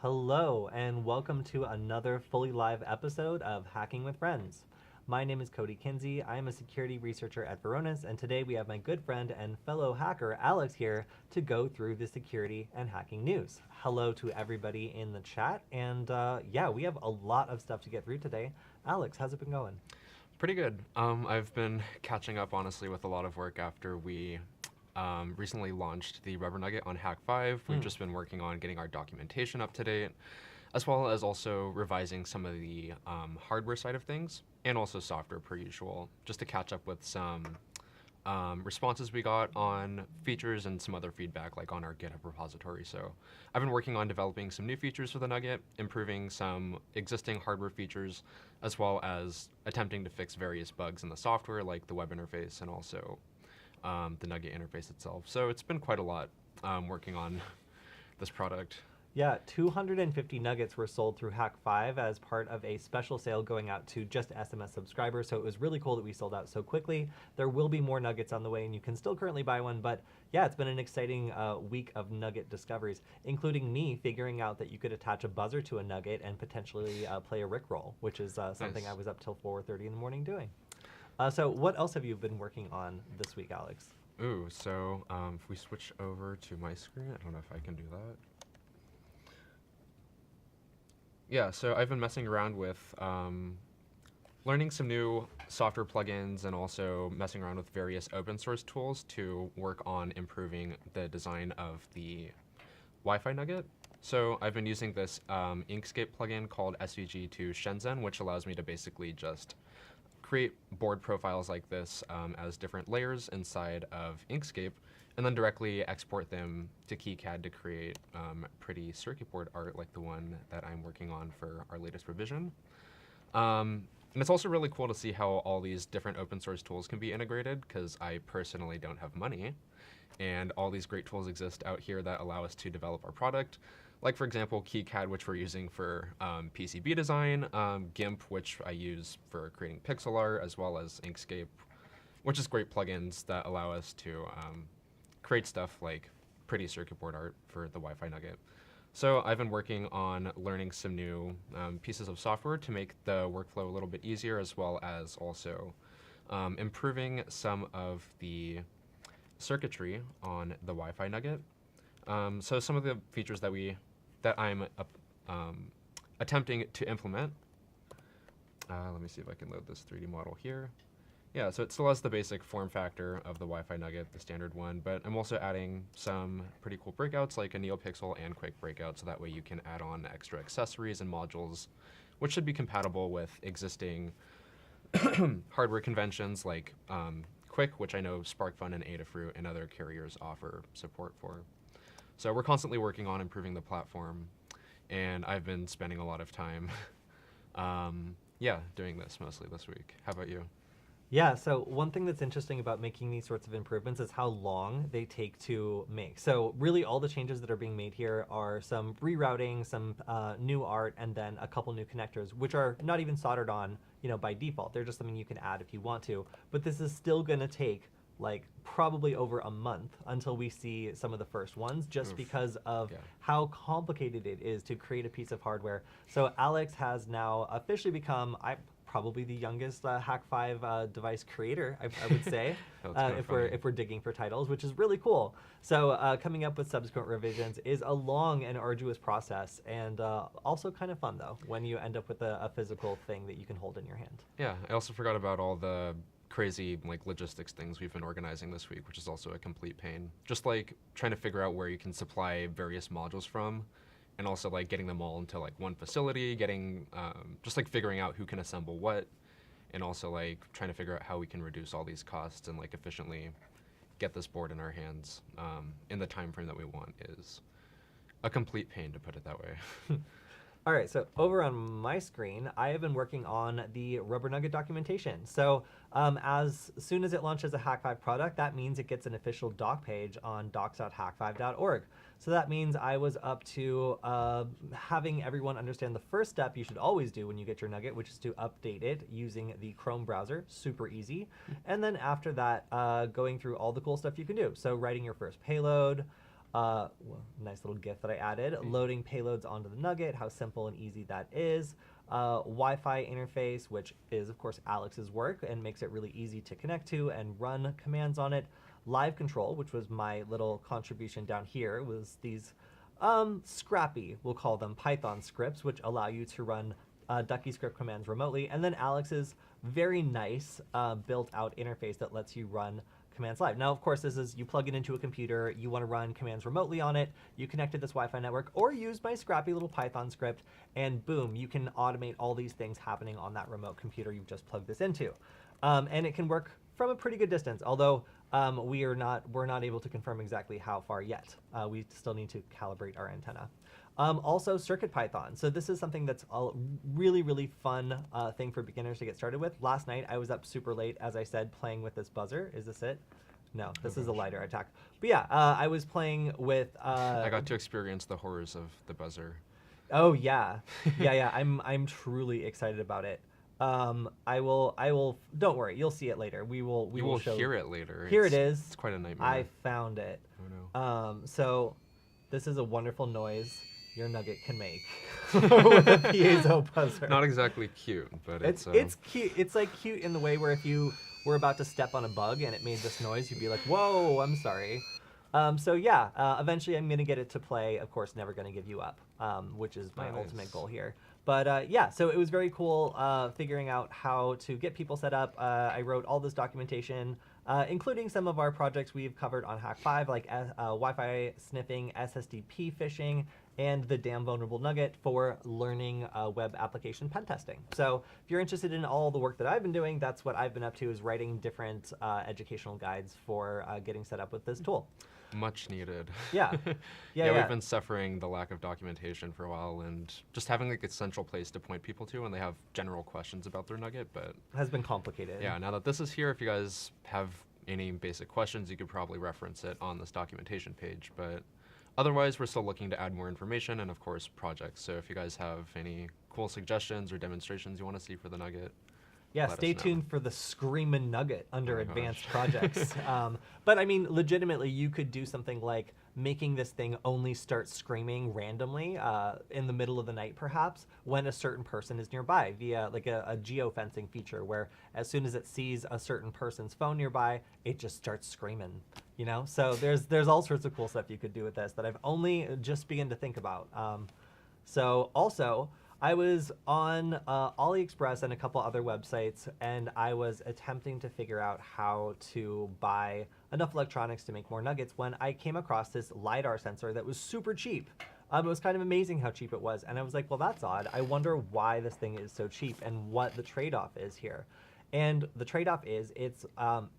Hello, and welcome to another fully live episode of Hacking with Friends. My name is Cody Kinsey. I am a security researcher at Varonis, and today we have my good friend and fellow hacker, Alex, here to go through the security and hacking news. Hello to everybody in the chat, and yeah, we have a lot of stuff to get through today. Alex, how's it been going? Pretty good. I've been catching up, honestly, with a lot of work after we recently launched the Rubber Nugget on Hack 5. We've just been working on getting our documentation up to date, as well as also revising some of the hardware side of things, and also software per usual, just to catch up with some responses we got on features and some other feedback, like on our GitHub repository. So I've been working on developing some new features for the Nugget, improving some existing hardware features, as well as attempting to fix various bugs in the software, like the web interface and also the Nugget interface itself. So it's been quite a lot working on this product. Yeah, 250 nuggets were sold through Hack 5 as part of a special sale going out to just SMS subscribers. So it was really cool that we sold out so quickly. There will be more nuggets on the way, and you can still currently buy one. But yeah, it's been an exciting week of nugget discoveries, including me figuring out that you could attach a buzzer to a nugget and potentially play a Rickroll, which is something Nice. I was up till 4:30 in the morning doing. So what else have you been working on this week, Alex? Ooh, so if we switch over to my screen, I don't know if I can do that. Yeah, so I've been messing around with learning some new software plugins and also messing around with various open source tools to work on improving the design of the Wi-Fi nugget. So I've been using this Inkscape plugin called SVG to Shenzhen, which allows me to basically just create board profiles like this as different layers inside of Inkscape, and then directly export them to KiCad to create pretty circuit board art like the one that I'm working on for our latest revision. And it's also really cool to see how all these different open source tools can be integrated, because I personally don't have money, and all these great tools exist out here that allow us to develop our product. Like, for example, KiCad, which we're using for PCB design, GIMP, which I use for creating pixel art, as well as Inkscape, which is great plugins that allow us to create stuff like pretty circuit board art for the Wi-Fi Nugget. So I've been working on learning some new pieces of software to make the workflow a little bit easier, as well as also improving some of the circuitry on the Wi-Fi Nugget. So some of the features that I'm attempting to implement. Let me see if I can load this 3D model here. Yeah, so it still has the basic form factor of the Wi-Fi Nugget, the standard one, but I'm also adding some pretty cool breakouts like a NeoPixel and Quick breakout, so that way you can add on extra accessories and modules, which should be compatible with existing hardware conventions like Quick, which I know SparkFun and Adafruit and other carriers offer support for. So we're constantly working on improving the platform, and I've been spending a lot of time yeah, doing this mostly this week. How about you? Yeah, so one thing that's interesting about making these sorts of improvements is how long they take to make. So really all the changes that are being made here are some rerouting, some new art, and then a couple new connectors, which are not even soldered on, by default. They're just something you can add if you want to. But this is still going to take like probably over a month until we see some of the first ones, just Oof. because of Yeah. how complicated it is to create a piece of hardware. So Alex has now officially become, probably the youngest Hack 5 device creator, I would say, That's kinda if funny. we're digging for titles, which is really cool. So coming up with subsequent revisions is a long and arduous process, and also kind of fun though when you end up with a physical thing that you can hold in your hand. Yeah, I also forgot about all the crazy like logistics things we've been organizing this week, which is also a complete pain. Just like trying to figure out where you can supply various modules from, and also like getting them all into like one facility, getting just like figuring out who can assemble what, and also like trying to figure out how we can reduce all these costs and like efficiently get this board in our hands in the time frame that we want is a complete pain, to put it that way. All right, so over on my screen, I have been working on the Rubber Nugget documentation. So as soon as it launches a Hack5 product, that means it gets an official doc page on docs.hack5.org. So that means I was up to having everyone understand the first step you should always do when you get your Nugget, which is to update it using the Chrome browser, super easy. And then after that, going through all the cool stuff you can do. So writing your first payload, Nice little GIF that I added. Loading payloads onto the Nugget, how simple and easy that is. Wi-Fi interface, which is of course Alex's work and makes it really easy to connect to and run commands on it. Live control, which was my little contribution down here, was these scrappy, we'll call them Python scripts, which allow you to run Ducky script commands remotely. And then Alex's very nice built out interface that lets you run commands live. Now, of course, this is, you plug it into a computer, you want to run commands remotely on it, you connect to this Wi-Fi network, or use my scrappy little Python script, and boom, you can automate all these things happening on that remote computer you've just plugged this into. And it can work from a pretty good distance, although we're not able to confirm exactly how far yet. We still need to calibrate our antenna. Also, CircuitPython. So this is something that's a really, really fun thing for beginners to get started with. Last night, I was up super late, as I said, playing with this buzzer. Is this it? No, this is a Lidar attack. But yeah, I was playing with... I got to experience the horrors of the buzzer. Oh, yeah. Yeah. I'm truly excited about it. I will, don't worry, you'll see it later. We will show, hear it later. Here it is. It's quite a nightmare. I found it. Oh no. So this is a wonderful noise your Nugget can make with a piezo buzzer. Not exactly cute, but it's cute. It's like cute in the way where if you were about to step on a bug and it made this noise, you'd be like, whoa, I'm sorry. So yeah, eventually I'm going to get it to play, of course, Never Gonna Give You Up, which is my ultimate goal here. But yeah, so it was very cool figuring out how to get people set up. I wrote all this documentation, including some of our projects we've covered on Hack 5, like Wi-Fi sniffing, SSDP phishing, and the damn vulnerable Nugget for learning web application pen testing. So if you're interested in all the work that I've been doing, that's what I've been up to, is writing different educational guides for getting set up with this tool. Much needed. Yeah. Yeah, we've been suffering the lack of documentation for a while, and just having like a central place to point people to when they have general questions about their Nugget, but has been complicated. Yeah, now that this is here, if you guys have any basic questions, you could probably reference it on this documentation page, but otherwise we're still looking to add more information and of course projects. So if you guys have any cool suggestions or demonstrations you want to see for the Nugget, yeah, stay tuned for the Screamin' Nugget under advanced projects. But I mean, legitimately, you could do something like making this thing only start screaming randomly in the middle of the night, perhaps, when a certain person is nearby via like a geofencing feature where as soon as it sees a certain person's phone nearby, it just starts screaming, you know? So there's all sorts of cool stuff you could do with this that I've only just begun to think about. So also, I was on AliExpress and a couple other websites, and I was attempting to figure out how to buy enough electronics to make more nuggets when I came across this Lidar sensor that was super cheap. It was kind of amazing how cheap it was, and I was like, well, that's odd. I wonder why this thing is so cheap and what the trade-off is here. And the trade-off is it's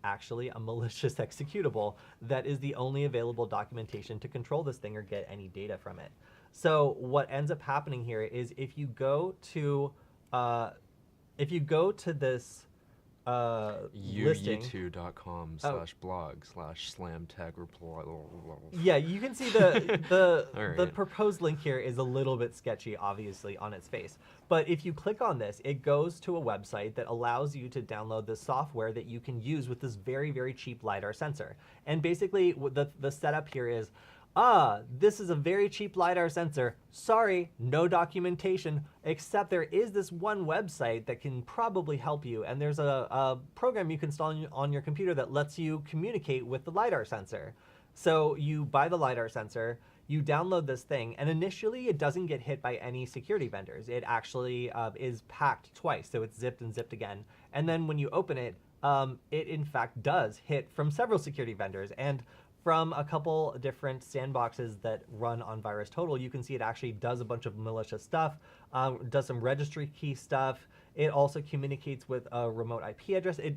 actually a malicious executable that is the only available documentation to control this thing or get any data from it. So what ends up happening here is if you go to this listing, u2.com/blog/slamtag reply. Yeah, you can see the Right. proposed link here is a little bit sketchy, obviously, on its face. But if you click on this, it goes to a website that allows you to download the software that you can use with this very, very cheap Lidar sensor. And basically, the setup here is, this is a very cheap Lidar sensor. Sorry, no documentation, except there is this one website that can probably help you. And there's a program you can install on your computer that lets you communicate with the Lidar sensor. So you buy the Lidar sensor, you download this thing, and initially it doesn't get hit by any security vendors. It actually is packed twice, so it's zipped and zipped again. And then when you open it, it in fact does hit from several security vendors. And from a couple different sandboxes that run on VirusTotal, you can see it actually does a bunch of malicious stuff, does some registry key stuff. It also communicates with a remote IP address. It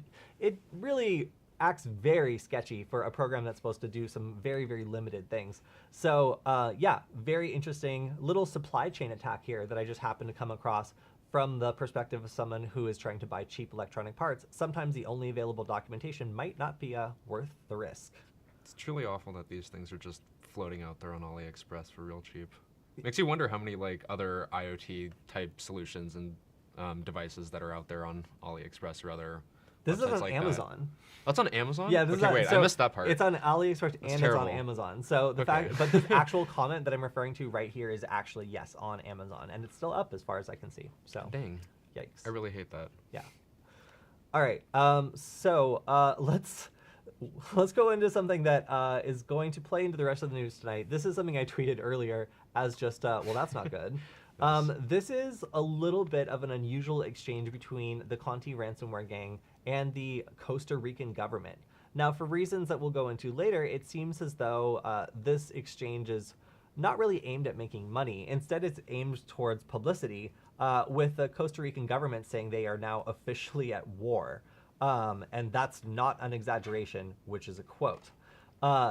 really acts very sketchy for a program that's supposed to do some very, very limited things. So yeah, very interesting little supply chain attack here that I just happened to come across from the perspective of someone who is trying to buy cheap electronic parts. Sometimes the only available documentation might not be worth the risk. It's truly awful that these things are just floating out there on AliExpress for real cheap. Makes you wonder how many like other IoT type solutions and devices that are out there on AliExpress or other This is websites on like Amazon. That's on Amazon? Yeah, this is okay, wait, so I missed that part. It's on AliExpress and terrible. it's on Amazon. So the Okay. fact, but this actual comment that I'm referring to right here is actually yes on Amazon, and it's still up as far as I can see. So Dang. yikes. I really hate that. Yeah. All right. Let's go into something that is going to play into the rest of the news tonight. This is something I tweeted earlier as just well, that's not good. Nice. This is a little bit of an unusual exchange between the Conti ransomware gang and the Costa Rican government. Now, for reasons that we'll go into later, it seems as though this exchange is not really aimed at making money. Instead, it's aimed towards publicity, with the Costa Rican government saying they are now officially at war. And that's not an exaggeration, which is a quote.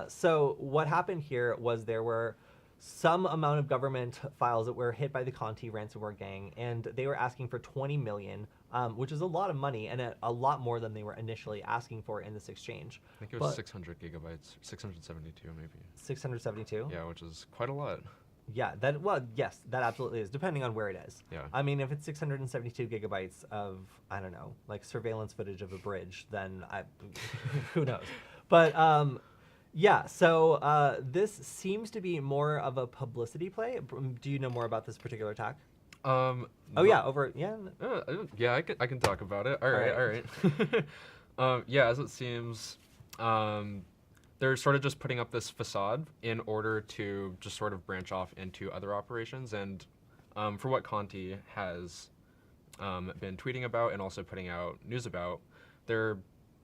So what happened here was there were some amount of government files that were hit by the Conti ransomware gang, and they were asking for 20 million, which is a lot of money and a lot more than they were initially asking for in this exchange. I think it was 600 gigabytes, 672 maybe. 672? Yeah, which is quite a lot. Yeah, yes, that absolutely is, depending on where it is. Yeah. I mean, if it's 672 gigabytes of, I don't know, like surveillance footage of a bridge, then who knows? But yeah, so this seems to be more of a publicity play. Do you know more about this particular attack? Oh yeah, yeah, I can talk about it. All right. Yeah, as it seems, they're sort of just putting up this facade in order to just sort of branch off into other operations. And for what Conti has been tweeting about and also putting out news about, they're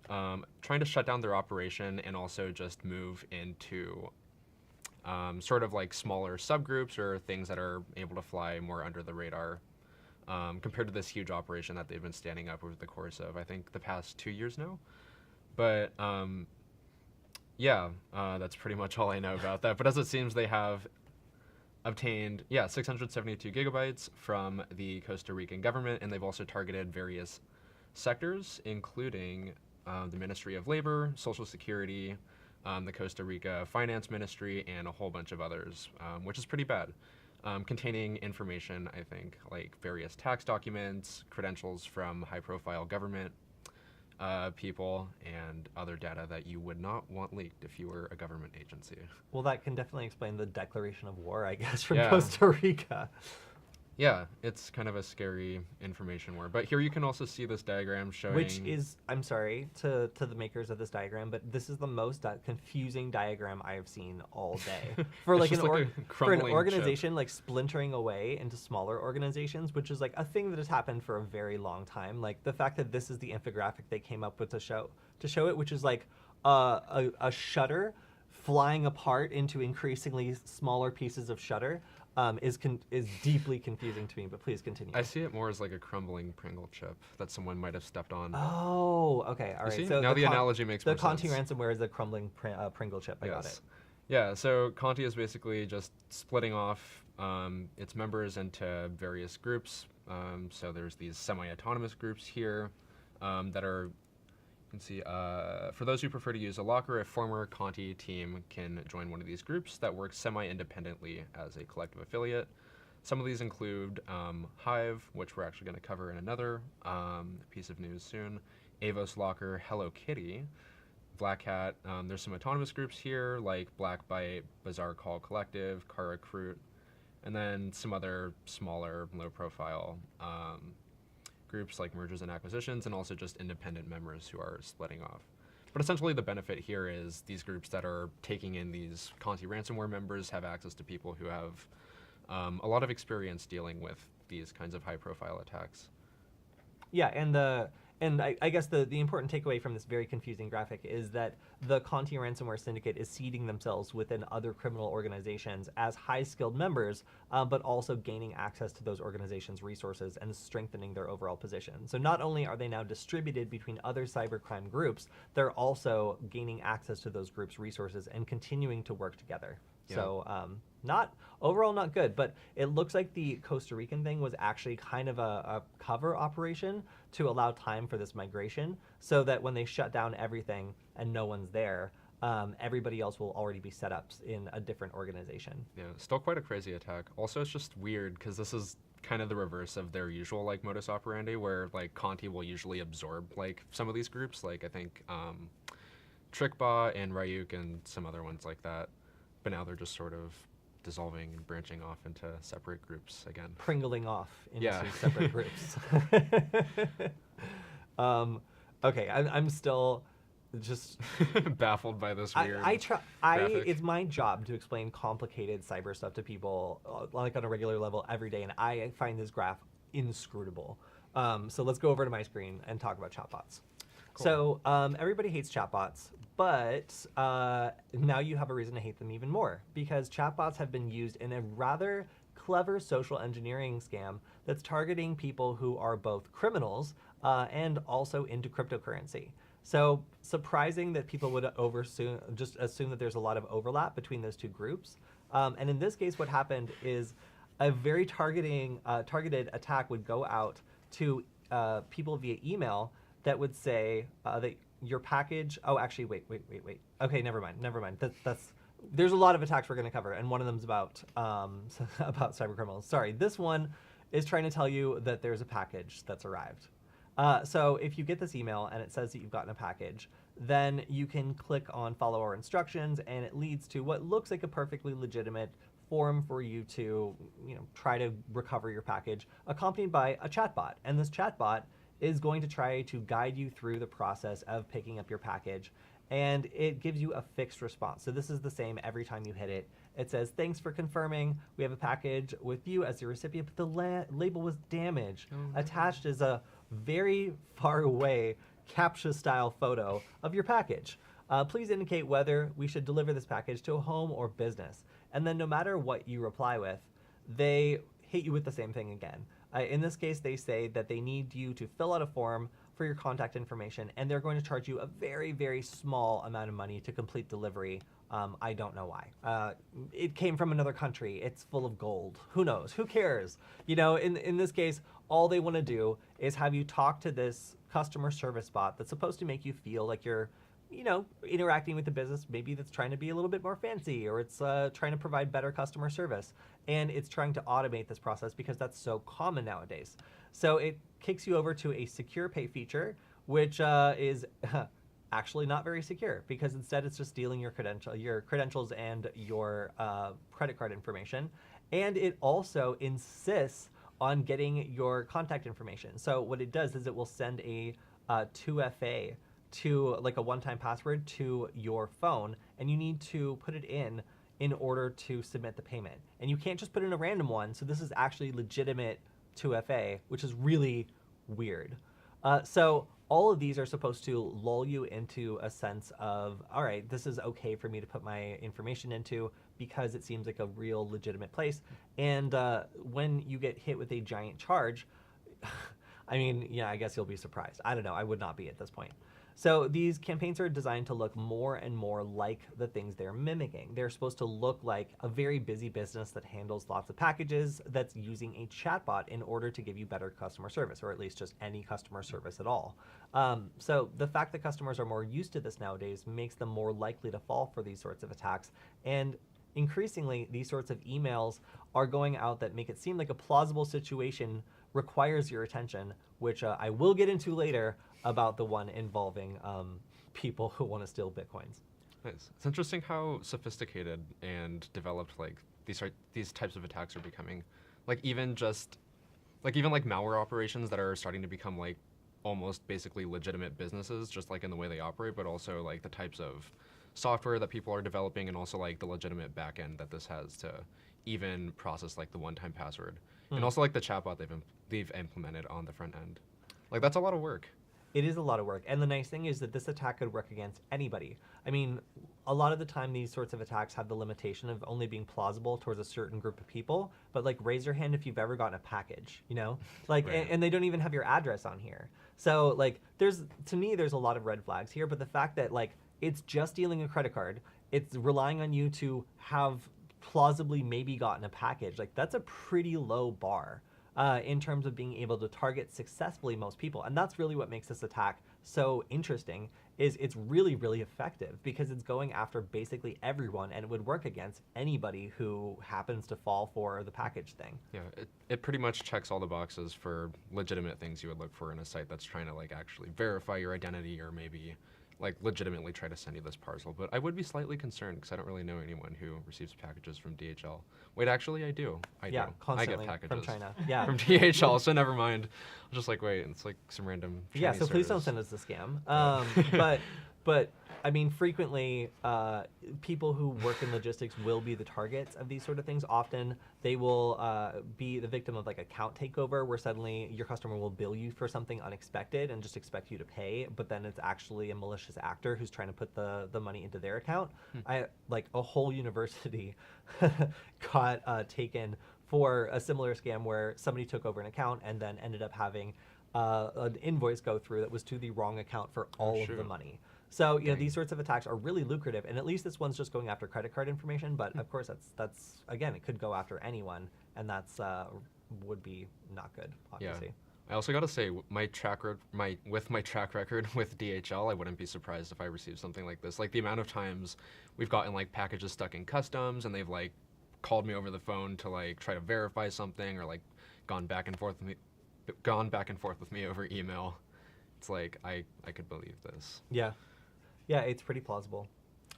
trying to shut down their operation and also just move into sort of like smaller subgroups or things that are able to fly more under the radar compared to this huge operation that they've been standing up over the course of, I think, the past 2 years now. But yeah, that's pretty much all I know about that. But as it seems, they have obtained, 672 gigabytes from the Costa Rican government, and they've also targeted various sectors, including the Ministry of Labor, Social Security, the Costa Rica Finance Ministry, and a whole bunch of others, which is pretty bad. Containing information, I think, like various tax documents, credentials from high-profile government people, and other data that you would not want leaked if you were a government agency. Well, that can definitely explain the declaration of war, I guess, from Yeah. Costa Rica. Yeah, it's kind of a scary information war. But here you can also see this diagram showing... Which is, I'm sorry to the makers of this diagram, but this is the most confusing diagram I have seen all day. For like for an organization like splintering away into smaller organizations, which is like a thing that has happened for a very long time. Like the fact that this is the infographic they came up with to show it, which is like a shutter flying apart into increasingly smaller pieces of shutter. Is deeply confusing to me, but please continue. I see it more as like a crumbling Pringle chip that someone might have stepped on. Oh, okay, all right. See? So now the analogy makes more sense. The Conti ransomware is a crumbling Pringle chip. I got it. Yeah, so Conti is basically just splitting off its members into various groups. So there's these semi-autonomous groups here that are... You can see, for those who prefer to use a locker, a former Conti team can join one of these groups that works semi-independently as a collective affiliate. Some of these include Hive, which we're actually going to cover in another piece of news soon, Avos Locker, Hello Kitty, Black Hat. There's some autonomous groups here, like Black Bite, Bazaar Call Collective, Car Recruit, and then some other smaller, low-profile groups like mergers and acquisitions, and also just independent members who are splitting off. But essentially the benefit here is these groups that are taking in these Conti ransomware members have access to people who have a lot of experience dealing with these kinds of high-profile attacks. Yeah, and I guess the important takeaway from this very confusing graphic is that the Conti ransomware syndicate is seeding themselves within other criminal organizations as high-skilled members, but also gaining access to those organizations' resources and strengthening their overall position. So not only are they now distributed between other cybercrime groups, they're also gaining access to those groups' resources and continuing to work together. Yeah. So overall not good, but it looks like the Costa Rican thing was actually kind of a cover operation to allow time for this migration, so that when they shut down everything and no one's there, everybody else will already be set up in a different organization. Yeah, still quite a crazy attack. Also, it's just weird because this is kind of the reverse of their usual like modus operandi, where like Conti will usually absorb like some of these groups, like I think Trickbot and Ryuk and some other ones like that. But now they're just sort of dissolving and branching off into separate groups again. Pringling off into Yeah. separate groups. Okay, I'm still just Baffled by this weird I try. graphic. It's my job to explain complicated cyber stuff to people, like on a regular level every day, and I find this graph inscrutable. So let's go over to my screen and talk about chatbots. Cool. So everybody hates chatbots, but now you have a reason to hate them even more, because chatbots have been used in a rather clever social engineering scam that's targeting people who are both criminals and also into cryptocurrency. So surprising that people would just assume that there's a lot of overlap between those two groups. And in this case, what happened is a very targeted attack would go out to people via email that would say that your package. Oh, actually, wait. Okay, never mind. There's a lot of attacks we're going to cover, and one of them is about cyber criminals. Sorry, this one is trying to tell you that there's a package that's arrived. So if you get this email and it says that you've gotten a package, then you can click on follow our instructions, and it leads to what looks like a perfectly legitimate form for you to, try to recover your package, accompanied by a chatbot. And this chatbot is going to try to guide you through the process of picking up your package, and it gives you a fixed response. So this is the same every time you hit it. It says, thanks for confirming. We have a package with you as the recipient, but the label was damaged. Oh, no. Attached is a very far away CAPTCHA style photo of your package. Please indicate whether we should deliver this package to a home or business. And then no matter what you reply with, they hit you with the same thing again. In this case, they say that they need you to fill out a form for your contact information, and they're going to charge you a very, very small amount of money to complete delivery. I don't know why. It came from another country. It's full of gold. Who knows? Who cares? In this case, all they want to do is have you talk to this customer service bot that's supposed to make you feel like you're, interacting with the business, maybe that's trying to be a little bit more fancy, or it's trying to provide better customer service. And it's trying to automate this process because that's so common nowadays. So it kicks you over to a secure pay feature, which is actually not very secure, because instead it's just stealing your credentials and your credit card information. And it also insists on getting your contact information. So what it does is it will send a 2FA to like a one-time password to your phone, and you need to put it in order to submit the payment. And you can't just put in a random one, so this is actually legitimate 2FA, which is really weird. So all of these are supposed to lull you into a sense of, all right, this is okay for me to put my information into because it seems like a real legitimate place. And when you get hit with a giant charge, I guess you'll be surprised. I don't know. I would not be at this point. So these campaigns are designed to look more and more like the things they're mimicking. They're supposed to look like a very busy business that handles lots of packages that's using a chatbot in order to give you better customer service, or at least just any customer service at all. So the fact that customers are more used to this nowadays makes them more likely to fall for these sorts of attacks. And increasingly, these sorts of emails are going out that make it seem like a plausible situation requires your attention, which I will get into later about the one involving people who want to steal Bitcoins. Nice. It's interesting how sophisticated and developed like these types of attacks are becoming. Even malware operations that are starting to become like almost basically legitimate businesses, just like in the way they operate, but also like the types of software that people are developing, and also like the legitimate backend that this has to even process like the one-time password, and also like the chatbot they've implemented on the front end. Like that's a lot of work. It is a lot of work. And the nice thing is that this attack could work against anybody. I mean, a lot of the time these sorts of attacks have the limitation of only being plausible towards a certain group of people, but like raise your hand if you've ever gotten a package, Like, Right. and they don't even have your address on here. So like to me, there's a lot of red flags here, but the fact that like it's just stealing a credit card, it's relying on you to have plausibly maybe gotten a package, like that's a pretty low bar. in terms of being able to target successfully most people. And that's really what makes this attack so interesting, is it's really, really effective because it's going after basically everyone, and it would work against anybody who happens to fall for the package thing. Yeah, it pretty much checks all the boxes for legitimate things you would look for in a site that's trying to like actually verify your identity or maybe like legitimately try to send you this parcel. But I would be slightly concerned because I don't really know anyone who receives packages from DHL. Wait, actually I do. I do. Constantly I get packages from China. Yeah. from DHL, so never mind. I was just like, wait, it's like some random Yeah, Chinese so please don't service. send us the scam. But I mean, frequently, people who work in logistics will be the targets of these sort of things. Often, they will be the victim of like account takeover, where suddenly your customer will bill you for something unexpected and just expect you to pay, but then it's actually a malicious actor who's trying to put the money into their account. Like a whole university got taken for a similar scam where somebody took over an account and then ended up having an invoice go through that was to the wrong account for all of the money. So, you know, these sorts of attacks are really lucrative, and at least this one's just going after credit card information, but of course that's again, it could go after anyone, and that's would be not good, obviously. Yeah. I also got to say, with my track record with DHL, I wouldn't be surprised if I received something like this. Like the amount of times we've gotten like packages stuck in customs, and they've like called me over the phone to like try to verify something, or like gone back and forth with me over email. It's like I could believe this. Yeah. Yeah, it's pretty plausible.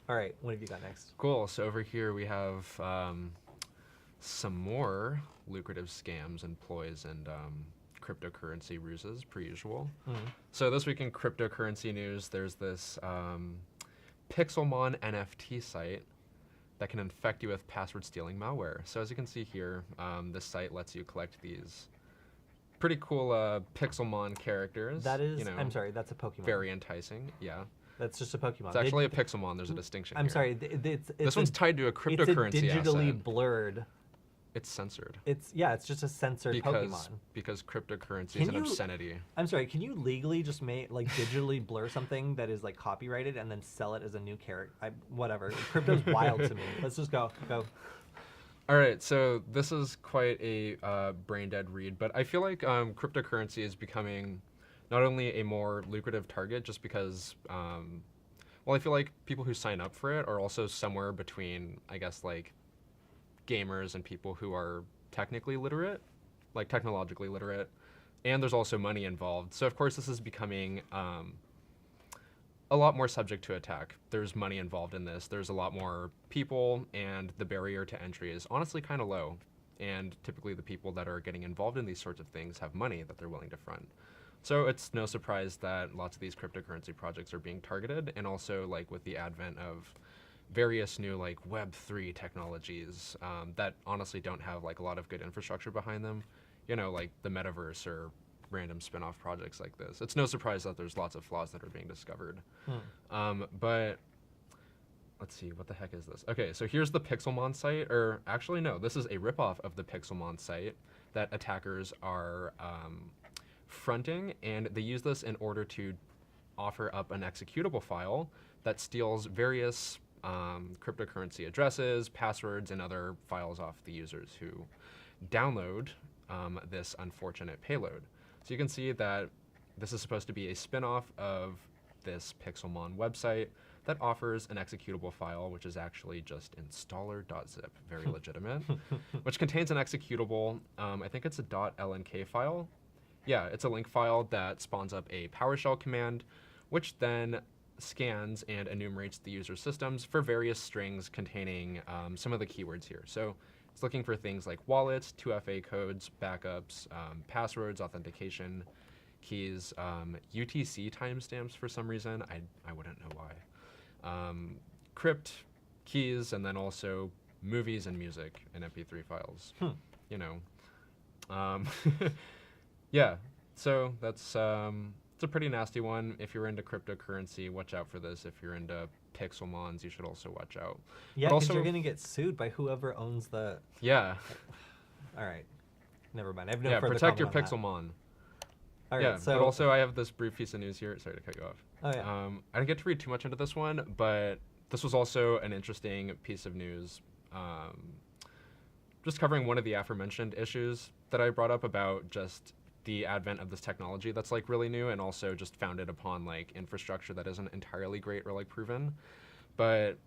All right, what have you got next? Cool. So over here we have some more lucrative scams and ploys and cryptocurrency ruses, per usual. So this week in cryptocurrency news, there's this Pixelmon NFT site that can infect you with password stealing malware. So as you can see here, this site lets you collect these pretty cool Pixelmon characters. That is, you know, I'm sorry, that's a Pokemon. very enticing. Yeah. That's just a Pokemon. It's actually a Pixelmon. There's a distinction I'm here. sorry. This one's tied to a cryptocurrency It's a digitally asset. blurred. It's censored. It's just a censored Pokemon. Because cryptocurrency is an obscenity. I'm sorry. Can you legally just digitally blur something that is like copyrighted and then sell it as a new character? Whatever. Crypto's wild to me. Let's just go. All right, so this is quite a brain dead read, but I feel like cryptocurrency is becoming not only a more lucrative target just because, well, I feel like people who sign up for it are also somewhere between, I guess, like gamers and people who are technically literate, like technologically literate, and there's also money involved. So of course this is becoming a lot more subject to attack. There's money involved in this. There's a lot more people, and the barrier to entry is honestly kind of low. And typically the people that are getting involved in these sorts of things have money that they're willing to front. So it's no surprise that lots of these cryptocurrency projects are being targeted, and also like with the advent of various new like Web3 technologies that honestly don't have like a lot of good infrastructure behind them, you know, like the metaverse or random spin-off projects like this. It's no surprise that there's lots of flaws that are being discovered. But let's see, what the heck is this? Okay, so here's the Pixelmon site, or actually no, this is a ripoff of the Pixelmon site that attackers are fronting, and they use this in order to offer up an executable file that steals various cryptocurrency addresses, passwords, and other files off the users who download this unfortunate payload. So you can see that this is supposed to be a spin-off of this Pixelmon website that offers an executable file, which is actually just installer.zip, very legitimate, which contains an executable, I think it's a .lnk file. Yeah, it's a link file that spawns up a PowerShell command, which then scans and enumerates the user's systems for various strings containing some of the keywords here. So it's looking for things like wallets, 2FA codes, backups, passwords, authentication keys, UTC timestamps for some reason. I wouldn't know why. Crypt keys, and then also movies and music in MP3 files. You know. Yeah, so that's it's a pretty nasty one. If you're into cryptocurrency, watch out for this. If you're into Pixelmons, you should also watch out. Yeah, because you're going to get sued by whoever owns the... Yeah. All right. Never mind. I have no further protect your comment on Pixelmon. All right, Yeah, so... but also I have this brief piece of news here. Sorry to cut you off. Oh, yeah. I didn't get to read too much into this one, but this was also an interesting piece of news. just covering one of the aforementioned issues that I brought up about just the advent of this technology that's like really new and also just founded upon like infrastructure that isn't entirely great or like proven. But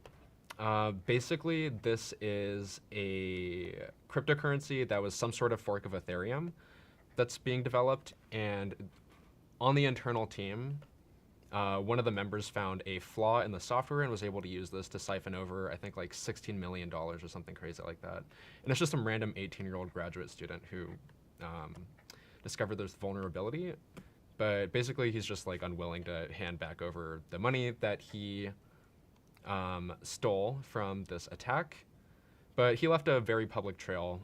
basically, this is a cryptocurrency that was some sort of fork of Ethereum that's being developed. And on the internal team, one of the members found a flaw in the software and was able to use this to siphon over, I think, like $16 million or something crazy like that. And it's just some random 18-year-old graduate student who discovered this vulnerability. But basically, he's just like unwilling to hand back over the money that he stole from this attack. But he left a very public trail,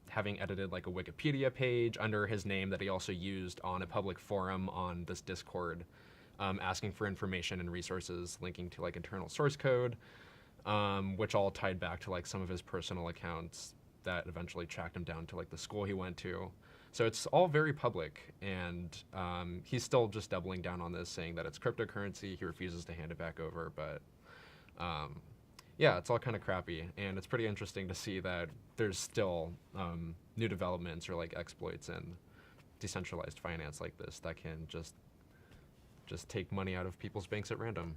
having edited like a Wikipedia page under his name that he also used on a public forum on this Discord, asking for information and resources linking to like internal source code, which all tied back to like some of his personal accounts that eventually tracked him down to like the school he went to. So it's all very public, and he's still just doubling down on this, saying that it's cryptocurrency. He refuses to hand it back over, but yeah, it's all kind of crappy, and it's pretty interesting to see that there's still new developments or like exploits in decentralized finance like this that can just take money out of people's banks at random.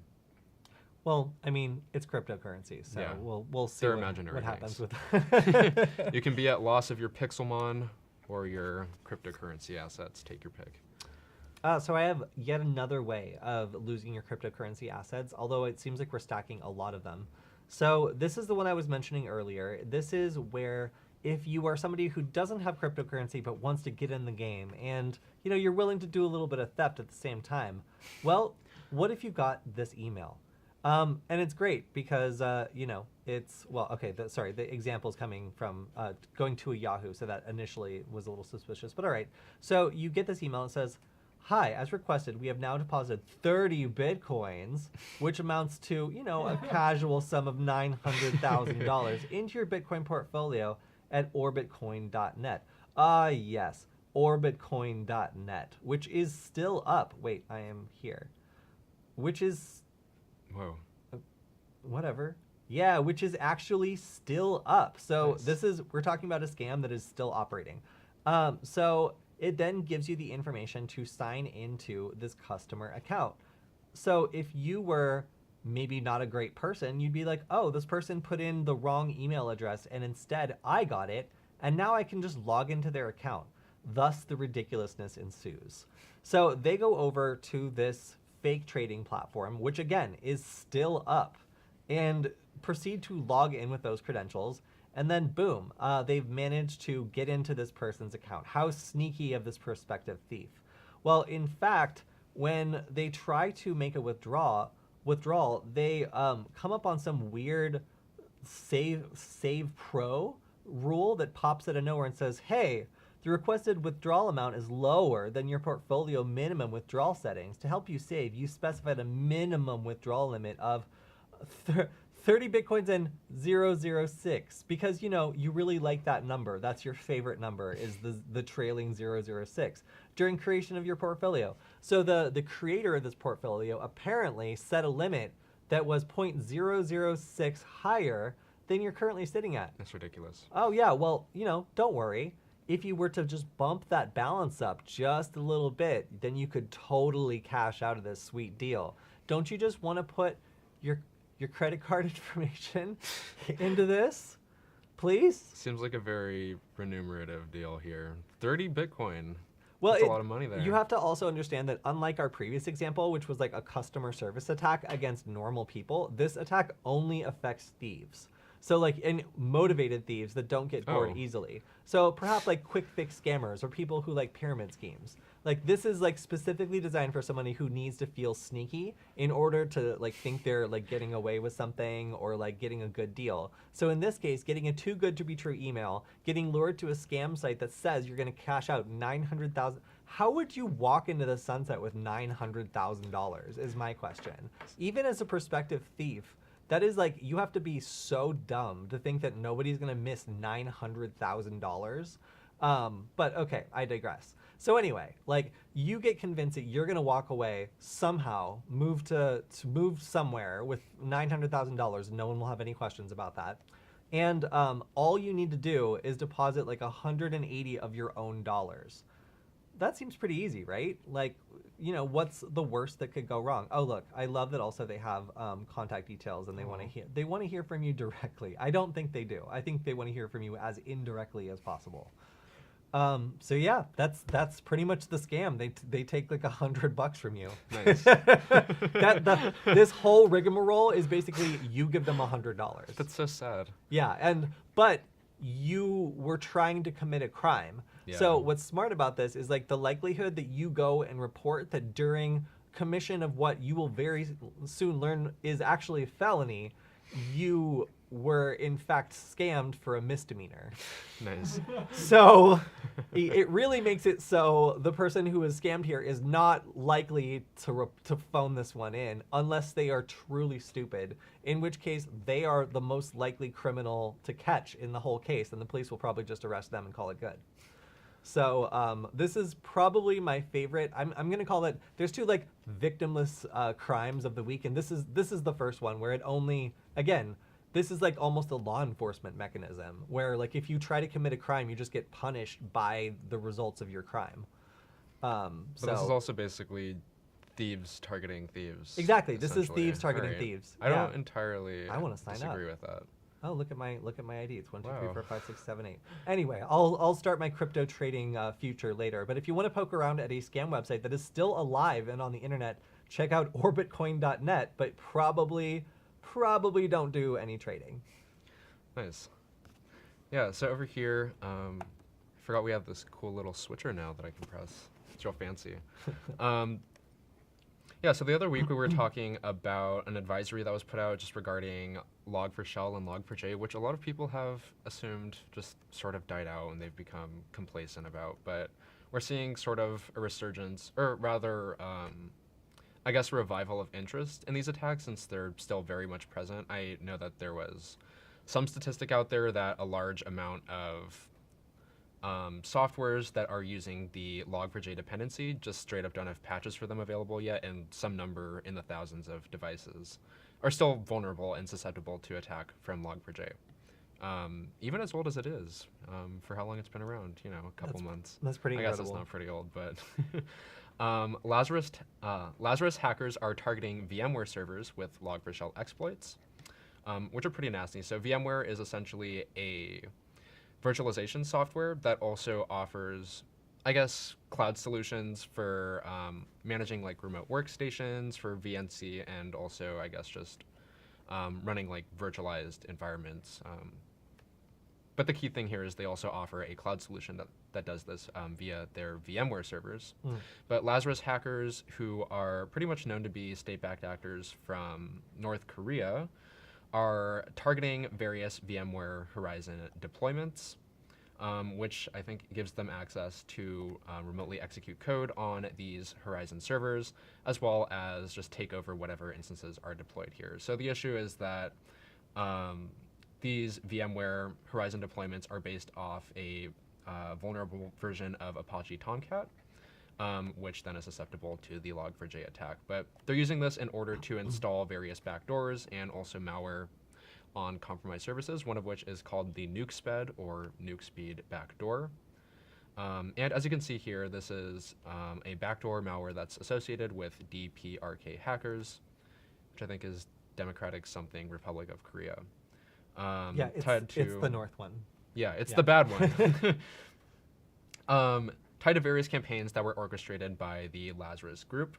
Well, I mean, it's cryptocurrency, so Yeah. we'll see They're what imaginary happens things. with You can be at loss of your Pixelmon or your cryptocurrency assets. Take your pick. So I have yet another way of losing your cryptocurrency assets, although it seems like we're stacking a lot of them. So this is the one I was mentioning earlier. This is where if you are somebody who doesn't have cryptocurrency but wants to get in the game and you're willing to do a little bit of theft at the same time, well, what if you got this email? And it's great because, it's, well, okay, the example is coming from going to a Yahoo, so that initially was a little suspicious, but all right. So you get this email that says, "Hi, as requested, we have now deposited 30 Bitcoins, which amounts to, a casual sum of $900,000 into your Bitcoin portfolio at orbitcoin.net. Yes, orbitcoin.net, which is still up. Wait, I am here. Which is... Whoa. Whatever. Yeah, which is actually still up. So Nice. we're talking about a scam that is still operating. So it then gives you the information to sign into this customer account. So if you were maybe not a great person, you'd be like, oh, this person put in the wrong email address and instead I got it, and now I can just log into their account. Thus, the ridiculousness ensues. So they go over to this fake trading platform, which again is still up, and proceed to log in with those credentials. And then boom, they've managed to get into this person's account. How sneaky of this prospective thief. Well, in fact, when they try to make a withdrawal, they come up on some weird save pro rule that pops out of nowhere and says, hey, the requested withdrawal amount is lower than your portfolio minimum withdrawal settings. To help you save, you specified a minimum withdrawal limit of 30 Bitcoins and 006 because, you really like that number. That's your favorite number, is the trailing 006 during creation of your portfolio. So the creator of this portfolio apparently set a limit that was 0.006 higher than you're currently sitting at. That's ridiculous. Oh, yeah. Well, don't worry. If you were to just bump that balance up just a little bit, then you could totally cash out of this sweet deal. Don't you just want to put your credit card information into this, please? Seems like a very remunerative deal here. 30 Bitcoin. Well, That's a lot of money there. You have to also understand that unlike our previous example, which was like a customer service attack against normal people, this attack only affects thieves. So and motivated thieves that don't get bored easily. So perhaps like quick fix scammers or people who like pyramid schemes. This is specifically designed for somebody who needs to feel sneaky in order to think they're getting away with something or getting a good deal. So in this case, getting a too good to be true email, getting lured to a scam site that says you're going to cash out $900,000. How would you walk into the sunset with $900,000 is my question. Even as a prospective thief, that is you have to be so dumb to think that nobody's going to miss $900,000. But okay, I digress. So anyway, you get convinced that you're going to walk away somehow, move somewhere with $900,000. No one will have any questions about that. And all you need to do is deposit like 180 of your own dollars. That seems pretty easy, right? Like, what's the worst that could go wrong? Oh, look, I love that also they have contact details and they want to hear from you directly. I don't think they do. I think they want to hear from you as indirectly as possible. So yeah, that's pretty much the scam. They take like $100 from you. Nice. This whole rigmarole is basically you give them $100. That's so sad. Yeah, but you were trying to commit a crime. Yeah. So what's smart about this is like the likelihood that you go and report that during commission of what you will very soon learn is actually a felony, you were in fact scammed for a misdemeanor. Nice. So it really makes it so the person who is scammed here is not likely to phone this one in unless they are truly stupid, in which case they are the most likely criminal to catch in the whole case, and the police will probably just arrest them and call it good. So this is probably my favorite. I'm gonna call it. There's two like victimless crimes of the week, and this is the first one where it only, again, this is like almost a law enforcement mechanism where like if you try to commit a crime, you just get punished by the results of your crime. But this is also basically thieves targeting thieves. Exactly. This is essentially. thieves targeting Right. thieves. I don't entirely I wanna sign up. disagree with that. Oh, look at my ID. It's 1, 2, 3, Wow. 4, 5, 6, 7, 8. Anyway, I'll start my crypto trading future later. But if you want to poke around at a scam website that is still alive and on the internet, check out orbitcoin.net. But probably don't do any trading. Nice. Yeah. So over here, I forgot we have this cool little switcher now that I can press. It's real fancy. Yeah, so the other week we were talking about an advisory that was put out just regarding Log4Shell and Log4j, which a lot of people have assumed just sort of died out and they've become complacent about. But we're seeing sort of a resurgence, or rather, I guess, a revival of interest in these attacks since they're still very much present. I know that there was some statistic out there that a large amount of softwares that are using the Log4j dependency just straight up don't have patches for them available yet, and some number in the thousands of devices are still vulnerable and susceptible to attack from Log4j. Even as old as it is, for how long it's been around, a couple months. That's pretty I guess incredible. it's not pretty old, but Lazarus hackers are targeting VMware servers with Log4Shell exploits, which are pretty nasty. So VMware is essentially a virtualization software that also offers, I guess, cloud solutions for managing like remote workstations for VNC, and also, I guess, just running like virtualized environments. But the key thing here is they also offer a cloud solution that does this via their VMware servers. But Lazarus hackers, who are pretty much known to be state-backed actors from North Korea, are targeting various VMware Horizon deployments, which I think gives them access to remotely execute code on these Horizon servers, as well as just take over whatever instances are deployed here. So the issue is that these VMware Horizon deployments are based off a vulnerable version of Apache Tomcat, which then is susceptible to the Log4j attack. But they're using this in order to install various backdoors and also malware on compromised services, one of which is called the NukeSped or NukeSpeed backdoor. And as you can see here, this is a backdoor malware that's associated with DPRK hackers, which I think is Democratic something Republic of Korea. Yeah, it's the North one. Yeah, it's the bad one. Tied to various campaigns that were orchestrated by the Lazarus group.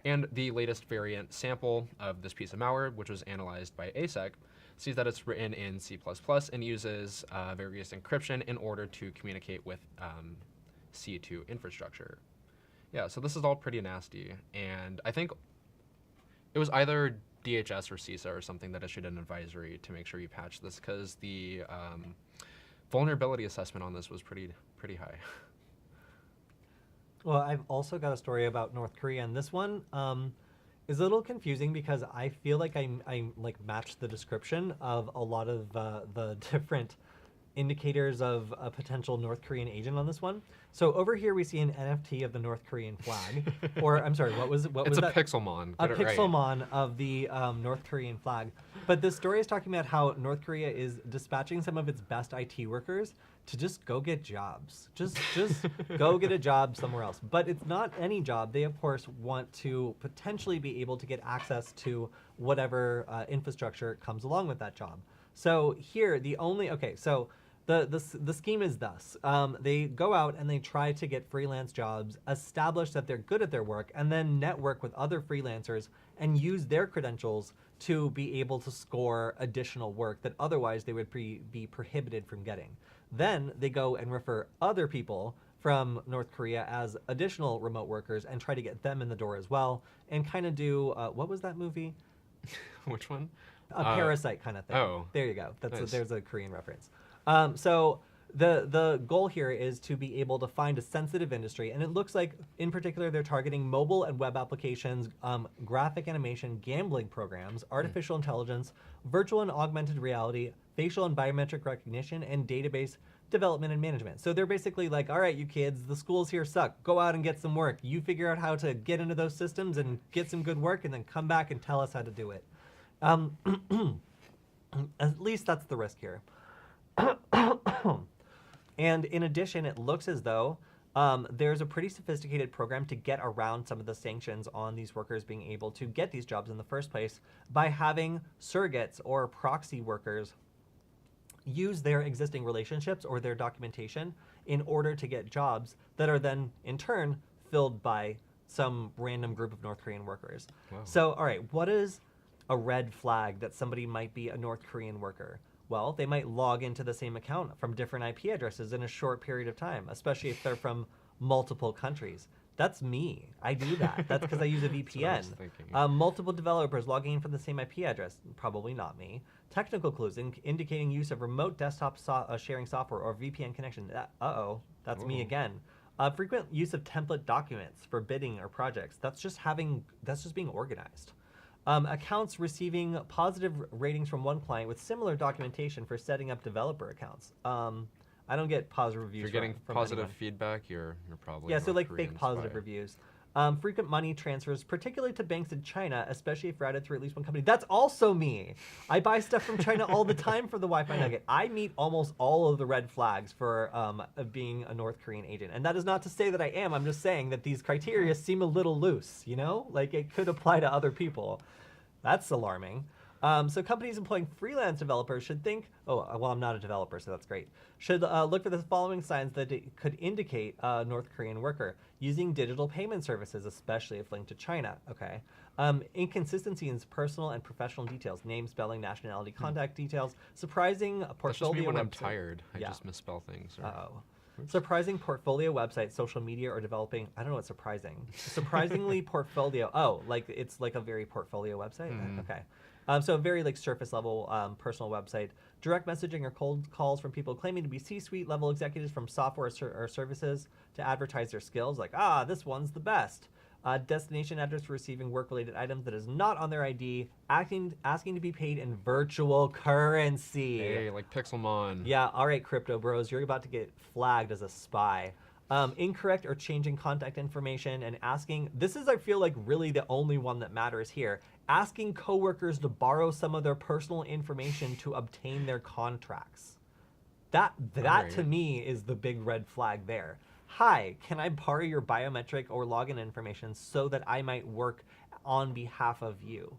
And the latest variant sample of this piece of malware, which was analyzed by ASEC, sees that it's written in C++ and uses various encryption in order to communicate with C2 infrastructure. Yeah, so this is all pretty nasty. And I think it was either DHS or CISA or something that issued an advisory to make sure you patch this, because the vulnerability assessment on this was pretty high. Well, I've also got a story about North Korea, and this one is a little confusing because I feel like I like matched the description of a lot of the different indicators of a potential North Korean agent on this one. So over here we see an NFT of the North Korean flag, or I'm sorry, what was It's was a that? Pixelmon. A Get it right. Pixelmon of the North Korean flag. But this story is talking about how North Korea is dispatching some of its best IT workers to just go get jobs. Just go get a job somewhere else. But it's not any job. They, of course, want to potentially be able to get access to whatever infrastructure comes along with that job. So here, the scheme is thus. They go out and they try to get freelance jobs, establish that they're good at their work, and then network with other freelancers and use their credentials to be able to score additional work that otherwise they would be prohibited from getting. Then they go and refer other people from North Korea as additional remote workers and try to get them in the door as well, and kind of do, what was that movie? Which one? A Parasite kind of thing. Oh. There you go. Nice. There's a Korean reference. So the goal here is to be able to find a sensitive industry, and it looks like, in particular, they're targeting mobile and web applications, graphic animation, gambling programs, artificial intelligence, virtual and augmented reality, facial and biometric recognition, and database development and management. So they're basically like, all right, you kids, the schools here suck. Go out and get some work. You figure out how to get into those systems and get some good work, and then come back and tell us how to do it. At least that's the risk here. And in addition, it looks as though there's a pretty sophisticated program to get around some of the sanctions on these workers being able to get these jobs in the first place by having surrogates or proxy workers use their existing relationships or their documentation in order to get jobs that are then, in turn, filled by some random group of North Korean workers. Wow. So, all right, what is a red flag that somebody might be a North Korean worker? Well, they might log into the same account from different IP addresses in a short period of time, especially if they're from multiple countries. That's me. I do that. That's because I use a VPN. That's what I was thinking. Multiple developers logging in from the same IP address. Probably not me. Technical clues indicating use of remote desktop sharing software or VPN connection. That's me again. Frequent use of template documents for bidding or projects. That's just being organized. Accounts receiving positive ratings from one client with similar documentation for setting up developer accounts. I don't get positive reviews. If you're getting from positive anyone. feedback, you're probably Yeah, so North like Korean fake positive spy. reviews. Frequent money transfers, particularly to banks in China, especially if routed through at least one company. That's also me. I buy stuff from China all the time for the Wi-Fi Nugget. I meet almost all of the red flags for being a North Korean agent. And that is not to say that I am. I'm just saying that these criteria seem a little loose, you know? Like it could apply to other people. That's alarming. So companies employing freelance developers should think, I'm not a developer, so that's great. Should look for the following signs that it could indicate a North Korean worker. Using digital payment services, especially if linked to China, okay. Inconsistency in personal and professional details, name, spelling, nationality, contact details, surprising That's just portfolio me when I'm website. tired. I Yeah. just misspell things. Or... Uh-oh. Surprising portfolio website, social media, or developing. I don't know what's surprising. Surprisingly portfolio. Oh, like it's like a very portfolio website? Okay. So a very like surface level personal website. Direct messaging or cold calls from people claiming to be C-suite level executives from software or services to advertise their skills. Like, this one's the best. Destination address for receiving work-related items that is not on their ID, asking to be paid in virtual currency. Hey, like Pixelmon. Yeah, all right, crypto bros, you're about to get flagged as a spy. Incorrect or changing contact information and asking, this is, I feel like, really the only one that matters here, asking coworkers to borrow some of their personal information to obtain their contracts. That Right. to me is the big red flag there. Hi, can I borrow your biometric or login information so that I might work on behalf of you?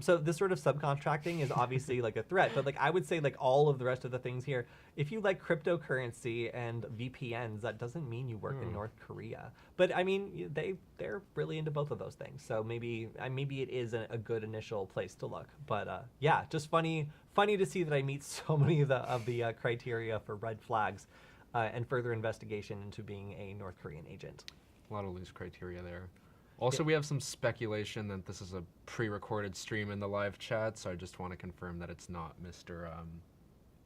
So this sort of subcontracting is obviously like a threat, but like I would say like all of the rest of the things here, if you like cryptocurrency and VPNs, that doesn't mean you work in North Korea. But I mean, they're really into both of those things. So maybe it is a good initial place to look. But yeah, just funny to see that I meet so many of the criteria for red flags and further investigation into being a North Korean agent. A lot of loose criteria there. Also, we have some speculation that this is a pre-recorded stream in the live chat, so I just want to confirm that it's not Mr.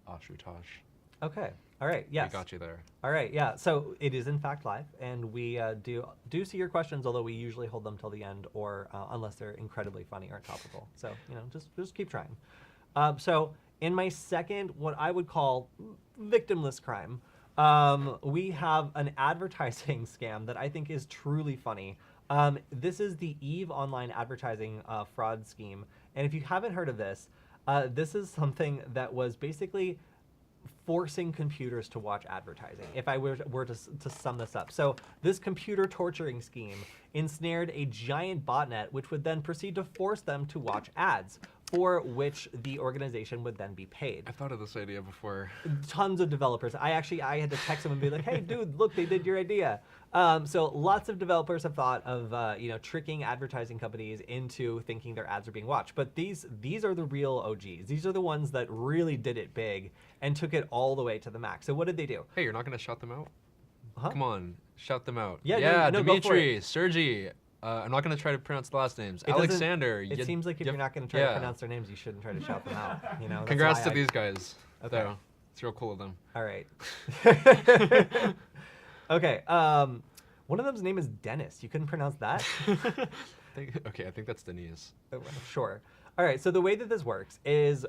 Ashutosh. Okay. All right. Yes. We got you there. All right. Yeah. So it is in fact live, and we do see your questions, although we usually hold them till the end, or unless they're incredibly funny or topical. So just keep trying. So in my second, what I would call victimless crime, we have an advertising scam that I think is truly funny. This is the Eve online advertising fraud scheme. And if you haven't heard of this, this is something that was basically forcing computers to watch advertising, if I were to sum this up. So this computer torturing scheme ensnared a giant botnet, which would then proceed to force them to watch ads, for which the organization would then be paid. I thought of this idea before. Tons of developers. I had to text them and be like, hey, dude, look, they did your idea. So lots of developers have thought of tricking advertising companies into thinking their ads are being watched. But these are the real OGs. These are the ones that really did it big and took it all the way to the max. So what did they do? Hey, you're not going to shout them out? Huh? Come on, shout them out. Yeah, no, Dimitri, Sergey. I'm not going to try to pronounce the last names. Alexander. It seems like if you're not going to try to pronounce their names, you shouldn't try to shout them out. That's Congrats why to these guys. Okay. Though. It's real cool of them. All right. Okay. One of them's name is Dennis. You couldn't pronounce that? Okay, I think that's Denise. Sure. All right. So the way that this works is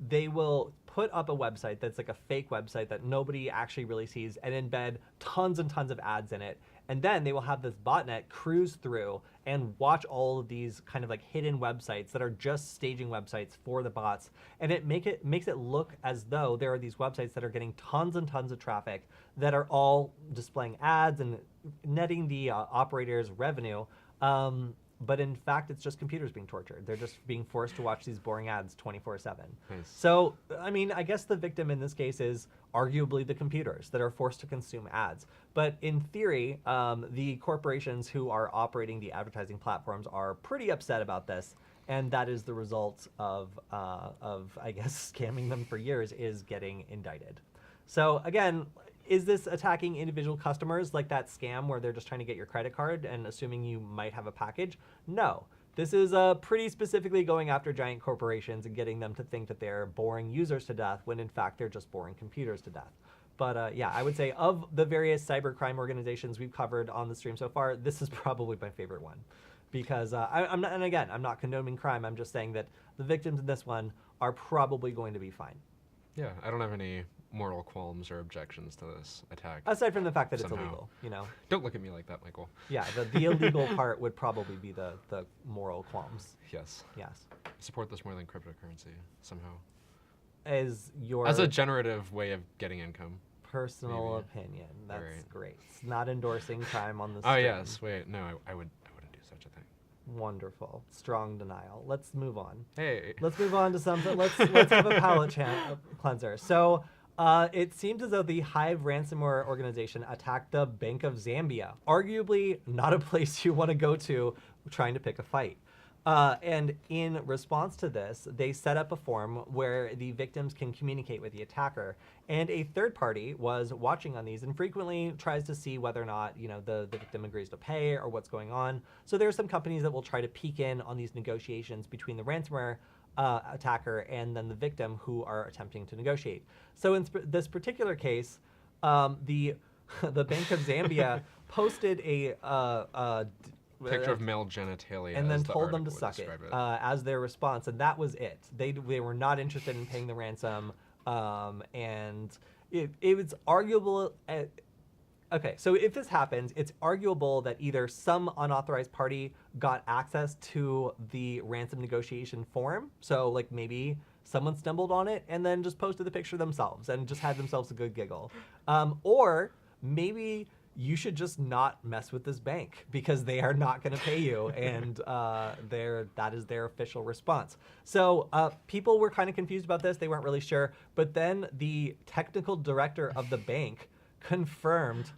they will put up a website that's like a fake website that nobody actually really sees and embed tons and tons of ads in it. And then they will have this botnet cruise through and watch all of these kind of like hidden websites that are just staging websites for the bots. And it makes it look as though there are these websites that are getting tons and tons of traffic that are all displaying ads and netting the operators revenue. But in fact, it's just computers being tortured. They're just being forced to watch these boring ads 24/7. Nice. So, I mean, I guess the victim in this case is arguably the computers that are forced to consume ads. But in theory, the corporations who are operating the advertising platforms are pretty upset about this. And that is the result of I guess, scamming them for years is getting indicted. So again, is this attacking individual customers like that scam where they're just trying to get your credit card and assuming you might have a package? No. This is pretty specifically going after giant corporations and getting them to think that they're boring users to death when in fact they're just boring computers to death. But yeah, I would say of the various cybercrime organizations we've covered on the stream so far, this is probably my favorite one. Because I'm not, and again, I'm not condoning crime. I'm just saying that the victims in this one are probably going to be fine. Yeah, I don't have any moral qualms or objections to this attack. Aside from the fact that it's Somehow. illegal, Don't look at me like that, Michael. Yeah, the illegal part would probably be the moral qualms. Yes. Yes. I support this more than cryptocurrency, somehow. As your As a generative way of getting income. personal maybe. opinion. That's Right. great. It's not endorsing crime on the Oh, stream. yes. Wait, no, I wouldn't do such a thing. Wonderful. Strong denial. Let's move on. Hey. Let's move on to something. Let's have a palate cleanser. So it seems as though the Hive ransomware organization attacked the Bank of Zambia. Arguably not a place you want to go to trying to pick a fight. And in response to this, they set up a form where the victims can communicate with the attacker. And a third party was watching on these and frequently tries to see whether or not, the victim agrees to pay or what's going on. So there are some companies that will try to peek in on these negotiations between the ransomware attacker and then the victim who are attempting to negotiate. So in this particular case, the Bank of Zambia posted a Picture of male genitalia. and then as the told them to article suck would it describe as their response, and that was it. They were not interested in paying the ransom, and it was arguable. Okay, so if this happens, it's arguable that either some unauthorized party got access to the ransom negotiation form, so like maybe someone stumbled on it and then just posted the picture themselves and just had themselves a good giggle, or maybe you should just not mess with this bank because they are not going to pay you, and that is their official response. So people were kind of confused about this. They weren't really sure. But then the technical director of the bank confirmed.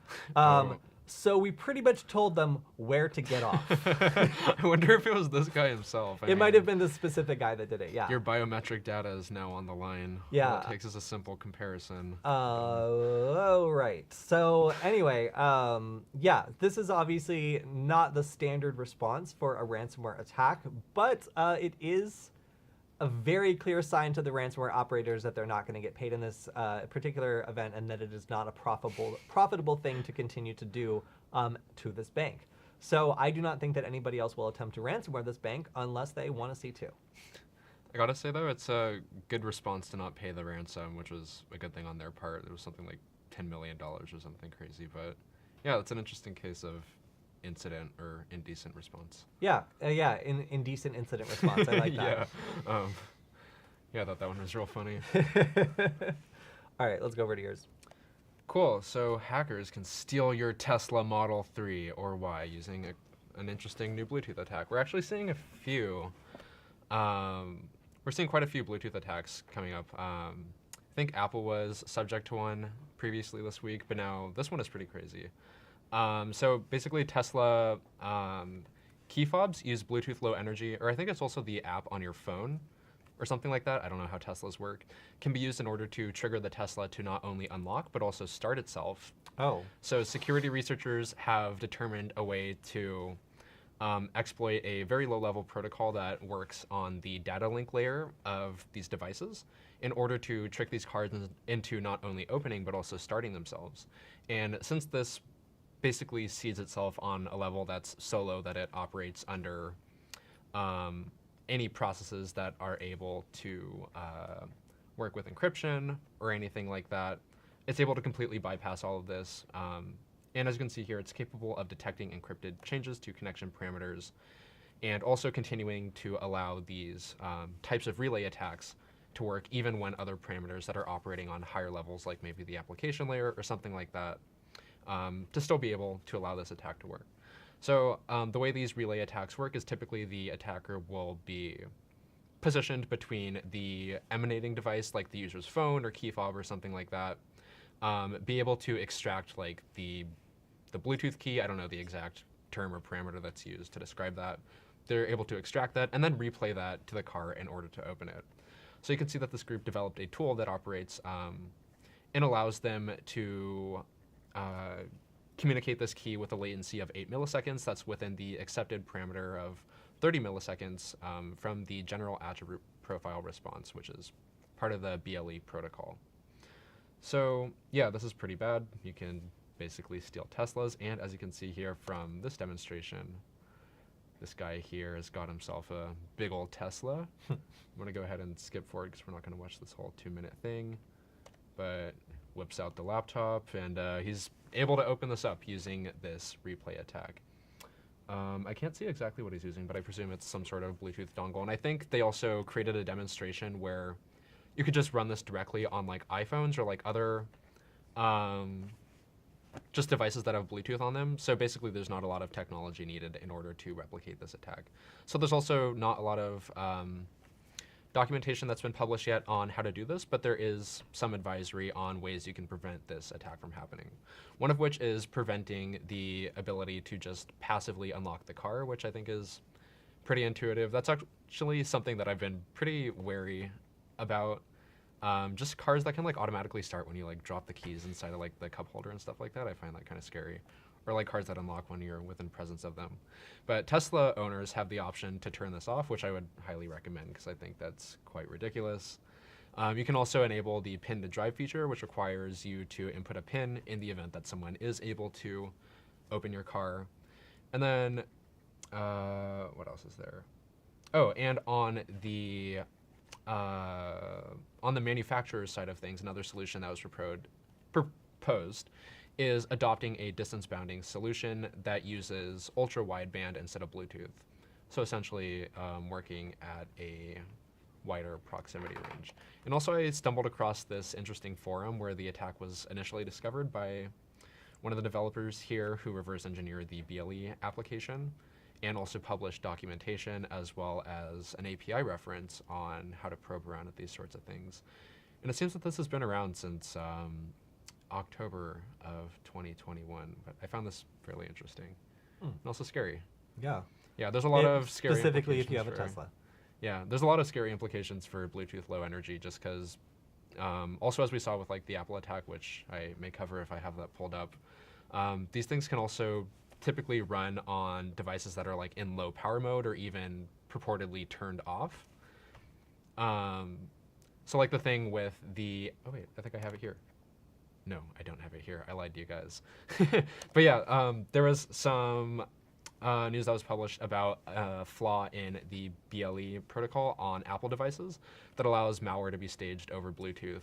So we pretty much told them where to get off. I wonder if it was this guy himself. It might have been the specific guy that did it, yeah. Your biometric data is now on the line. Yeah. All it takes is a simple comparison. Oh, right. So anyway, yeah, this is obviously not the standard response for a ransomware attack, but it is a very clear sign to the ransomware operators that they're not going to get paid in this particular event, and that it is not a profitable thing to continue to do to this bank. So I do not think that anybody else will attempt to ransomware this bank unless they want to see to. I gotta say though, it's a good response to not pay the ransom, which was a good thing on their part. It was something like $10 million or something crazy, but yeah, it's an interesting case of incident or indecent response. Yeah, indecent incident response. I like that. Yeah, I thought that one was real funny. All right, let's go over to yours. Cool. So hackers can steal your Tesla Model 3 or Y using an interesting new Bluetooth attack. We're actually seeing a few. We're seeing quite a few Bluetooth attacks coming up. I think Apple was subject to one previously this week, but now this one is pretty crazy. So basically, Tesla key fobs use Bluetooth Low Energy, or I think it's also the app on your phone or something like that. I don't know how Teslas work. Can be used in order to trigger the Tesla to not only unlock, but also start itself. Oh. So security researchers have determined a way to exploit a very low-level protocol that works on the data link layer of these devices in order to trick these cards into not only opening, but also starting themselves. And since this basically seeds itself on a level that's so low that it operates under any processes that are able to work with encryption or anything like that, it's able to completely bypass all of this. And as you can see here, it's capable of detecting encrypted changes to connection parameters and also continuing to allow these types of relay attacks to work even when other parameters that are operating on higher levels, like maybe the application layer or something like that, to still be able to allow this attack to work. So the way these relay attacks work is typically the attacker will be positioned between the emanating device, like the user's phone or key fob or something like that, be able to extract like the Bluetooth key. I don't know the exact term or parameter that's used to describe that. They're able to extract that and then replay that to the car in order to open it. So you can see that this group developed a tool that operates and allows them to communicate this key with a latency of 8 milliseconds. That's within the accepted parameter of 30 milliseconds from the general attribute profile response, which is part of the BLE protocol. So yeah, this is pretty bad. You can basically steal Teslas, and as you can see here from this demonstration, this guy here has got himself a big old Tesla. I'm gonna go ahead and skip forward because we're not gonna watch this whole 2-minute thing, but whips out the laptop, and he's able to open this up using this replay attack. I can't see exactly what he's using, but I presume it's some sort of Bluetooth dongle, and I think they also created a demonstration where you could just run this directly on like iPhones or like other just devices that have Bluetooth on them. So basically there's not a lot of technology needed in order to replicate this attack. So there's also not a lot of documentation that's been published yet on how to do this, but there is some advisory on ways you can prevent this attack from happening. One of which is preventing the ability to just passively unlock the car, which I think is pretty intuitive. That's actually something that I've been pretty wary about. Just cars that can like automatically start when you like drop the keys inside of like the cup holder and stuff like that. I find that kind of scary. Or like cars that unlock when you're within presence of them. But Tesla owners have the option to turn this off, which I would highly recommend because I think that's quite ridiculous. You can also enable the pin to drive feature, which requires you to input a pin in the event that someone is able to open your car. And then, what else is there? Oh, and on the manufacturer's side of things, another solution that was proposed is adopting a distance bounding solution that uses ultra wideband instead of Bluetooth. So essentially working at a wider proximity range. And also I stumbled across this interesting forum where the attack was initially discovered by one of the developers here who reverse engineered the BLE application and also published documentation as well as an API reference on how to probe around at these sorts of things. And it seems that this has been around since October of 2021, but I found this fairly interesting and also scary. Yeah. Yeah, there's a lot of scary specifically if you have a implications Tesla. Yeah, there's a lot of scary implications for Bluetooth Low Energy just because, also as we saw with like the Apple attack, which I may cover if I have that pulled up, these things can also typically run on devices that are like in low power mode or even purportedly turned off. So like the thing with the, oh wait, I think I have it here. No, I don't have it here. I lied to you guys. But yeah, there was some news that was published about a flaw in the BLE protocol on Apple devices that allows malware to be staged over Bluetooth.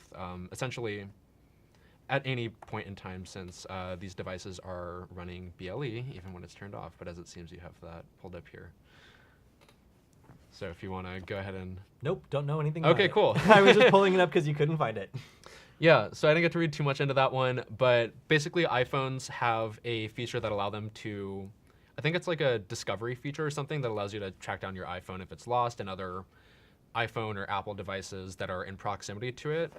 Essentially, at any point in time, since these devices are running BLE, even when it's turned off, but as it seems you have that pulled up here. So if you want to go ahead and... Nope, don't know anything about Okay, it. cool. I was just pulling it up because you couldn't find it. Yeah, so I didn't get to read too much into that one, but basically iPhones have a feature that allow them to, I think it's like a discovery feature or something that allows you to track down your iPhone if it's lost, and other iPhone or Apple devices that are in proximity to it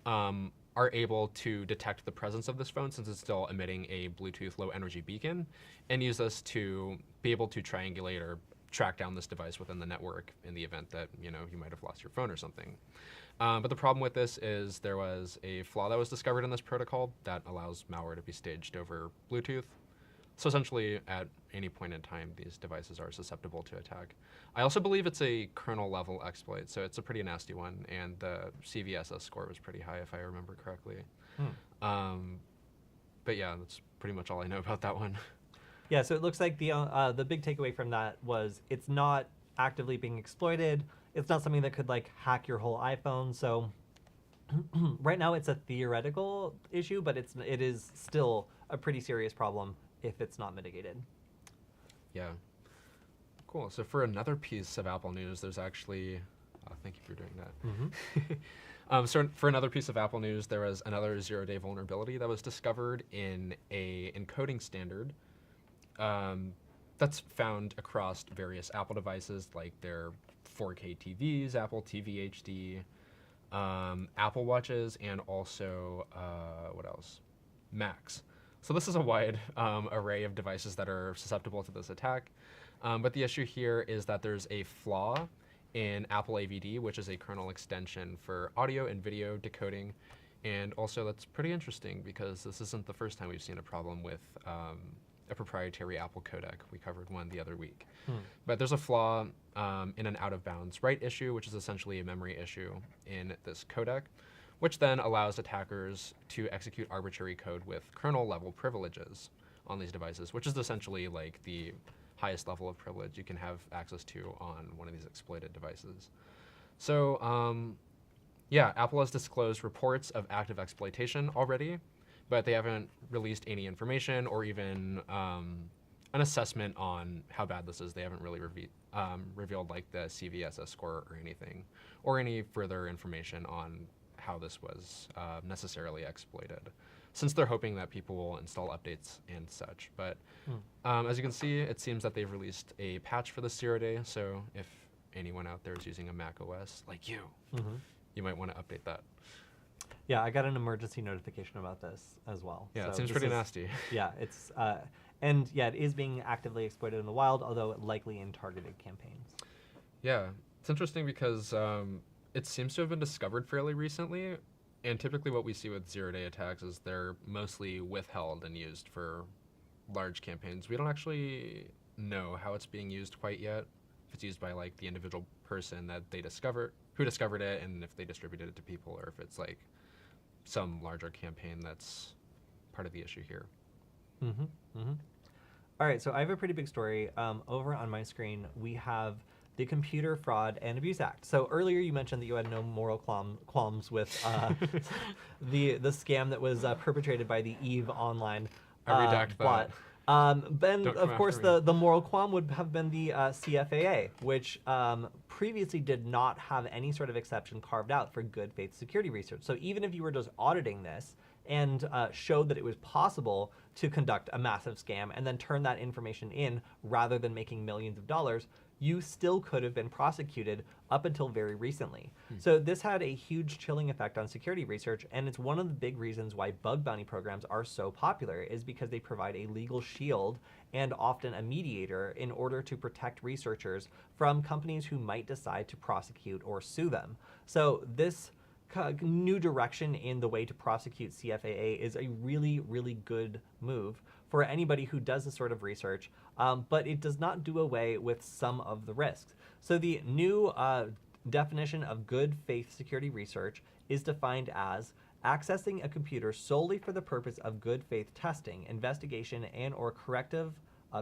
are able to detect the presence of this phone since it's still emitting a Bluetooth low energy beacon, and use this to be able to triangulate or track down this device within the network in the event that you might have lost your phone or something. But the problem with this is there was a flaw that was discovered in this protocol that allows malware to be staged over Bluetooth. So essentially, at any point in time, these devices are susceptible to attack. I also believe it's a kernel level exploit, so it's a pretty nasty one, and the CVSS score was pretty high if I remember correctly. But yeah, that's pretty much all I know about that one. Yeah, so it looks like the big takeaway from that was it's not actively being exploited. It's not something that could like hack your whole iPhone. So right now it's a theoretical issue, but it is still a pretty serious problem if it's not mitigated. Yeah. Cool. So for another piece of Apple news, there's actually, thank you for doing that. So for another piece of Apple news, there was another zero-day vulnerability that was discovered in a encoding standard that's found across various Apple devices, like their 4K TVs, Apple TV HD, Apple Watches, and also, what else? Macs. So this is a wide array of devices that are susceptible to this attack. But the issue here is that there's a flaw in Apple AVD, which is a kernel extension for audio and video decoding. And also that's pretty interesting because this isn't the first time we've seen a problem with a proprietary Apple codec. We covered one the other week. But there's a flaw in an out-of-bounds write issue, which is essentially a memory issue in this codec, which then allows attackers to execute arbitrary code with kernel-level privileges on these devices, which is essentially like the highest level of privilege you can have access to on one of these exploited devices. So yeah, Apple has disclosed reports of active exploitation already, but they haven't released any information or even an assessment on how bad this is. They haven't really revealed like the CVSS score or anything, or any further information on how this was necessarily exploited, since they're hoping that people will install updates and such. But as you can see, it seems that they've released a patch for the 0-day, so if anyone out there is using a Mac OS like you, you might want to update that. Yeah, I got an emergency notification about this as well. Yeah, so it seems pretty nasty. Yeah, it's and yeah, it is being actively exploited in the wild, although likely in targeted campaigns. Yeah, it's interesting because it seems to have been discovered fairly recently, and typically what we see with 0-day attacks is they're mostly withheld and used for large campaigns. We don't actually know how it's being used quite yet, if it's used by like the individual person that they who discovered it, and if they distributed it to people, or if it's like some larger campaign that's part of the issue here. All right, so I have a pretty big story. Over on my screen, we have the Computer Fraud and Abuse Act. So earlier you mentioned that you had no moral qualms with the scam that was perpetrated by the Eve Online I redact bot. Then, of course, the moral qualm would have been the CFAA, which previously did not have any sort of exception carved out for good faith security research. So even if you were just auditing this and showed that it was possible to conduct a massive scam and then turn that information in rather than making millions of dollars, you still could have been prosecuted up until very recently. So this had a huge chilling effect on security research, and it's one of the big reasons why bug bounty programs are so popular, is because they provide a legal shield and often a mediator in order to protect researchers from companies who might decide to prosecute or sue them. So this new direction in the way to prosecute CFAA is a really, really good move for anybody who does this sort of research, but it does not do away with some of the risks. So the new definition of good faith security research is defined as accessing a computer solely for the purpose of good faith testing, investigation, and or corrective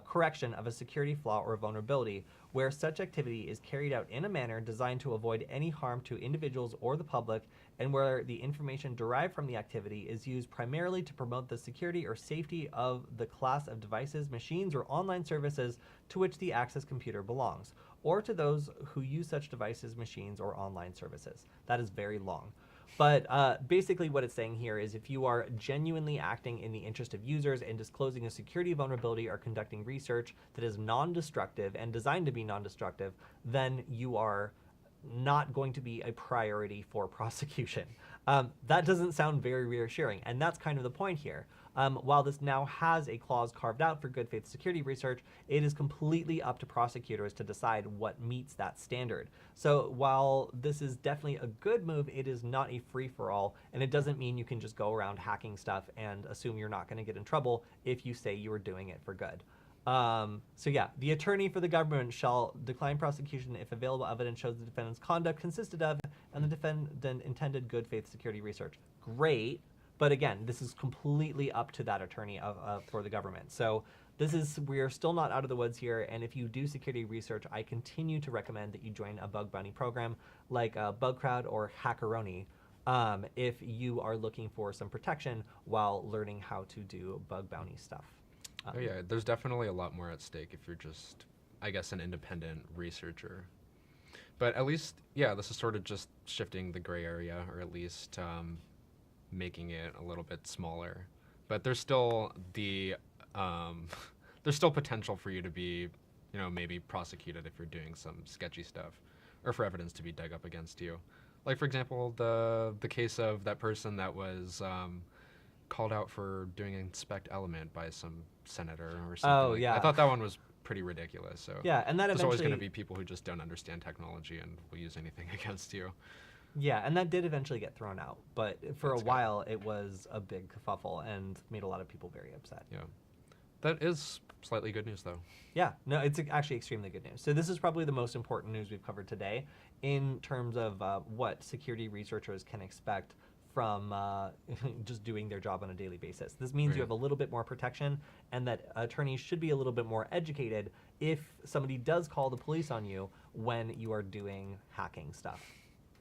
correction of a security flaw or vulnerability, where such activity is carried out in a manner designed to avoid any harm to individuals or the public, and where the information derived from the activity is used primarily to promote the security or safety of the class of devices, machines, or online services to which the access computer belongs, or to those who use such devices, machines, or online services. That is very long. But basically what it's saying here is if you are genuinely acting in the interest of users and disclosing a security vulnerability or conducting research that is non-destructive and designed to be non-destructive, then you are not going to be a priority for prosecution. That doesn't sound very reassuring, and that's kind of the point here. While this now has a clause carved out for good faith security research, it is completely up to prosecutors to decide what meets that standard. So while this is definitely a good move, it is not a free-for-all, and it doesn't mean you can just go around hacking stuff and assume you're not going to get in trouble if you say you were doing it for good. So yeah, the attorney for the government shall decline prosecution if available evidence shows the defendant's conduct consisted of and the defendant intended good faith security research. Great. But again, this is completely up to that attorney for the government. So we're still not out of the woods here. And if you do security research, I continue to recommend that you join a bug bounty program like BugCrowd or Hackeroni if you are looking for some protection while learning how to do bug bounty stuff. Oh yeah, there's definitely a lot more at stake if you're just, I guess, an independent researcher. But at least, yeah, this is sort of just shifting the gray area, or at least making it a little bit smaller. But there's still there's still potential for you to be, maybe prosecuted if you're doing some sketchy stuff, or for evidence to be dug up against you. Like, for example, the case of that person that was called out for doing inspect element by some senator or something. Oh, like yeah. I thought that one was pretty ridiculous. So yeah, and that there's always going to eventually be people who just don't understand technology and will use anything against you. Yeah, and that did eventually get thrown out, but for That's a good. while it was a big kerfuffle and made a lot of people very upset. Yeah, that is slightly good news though. Yeah, no, it's actually extremely good news. So this is probably the most important news we've covered today in terms of what security researchers can expect from just doing their job on a daily basis. This means you Right. have a little bit more protection, and that attorneys should be a little bit more educated if somebody does call the police on you when you are doing hacking stuff,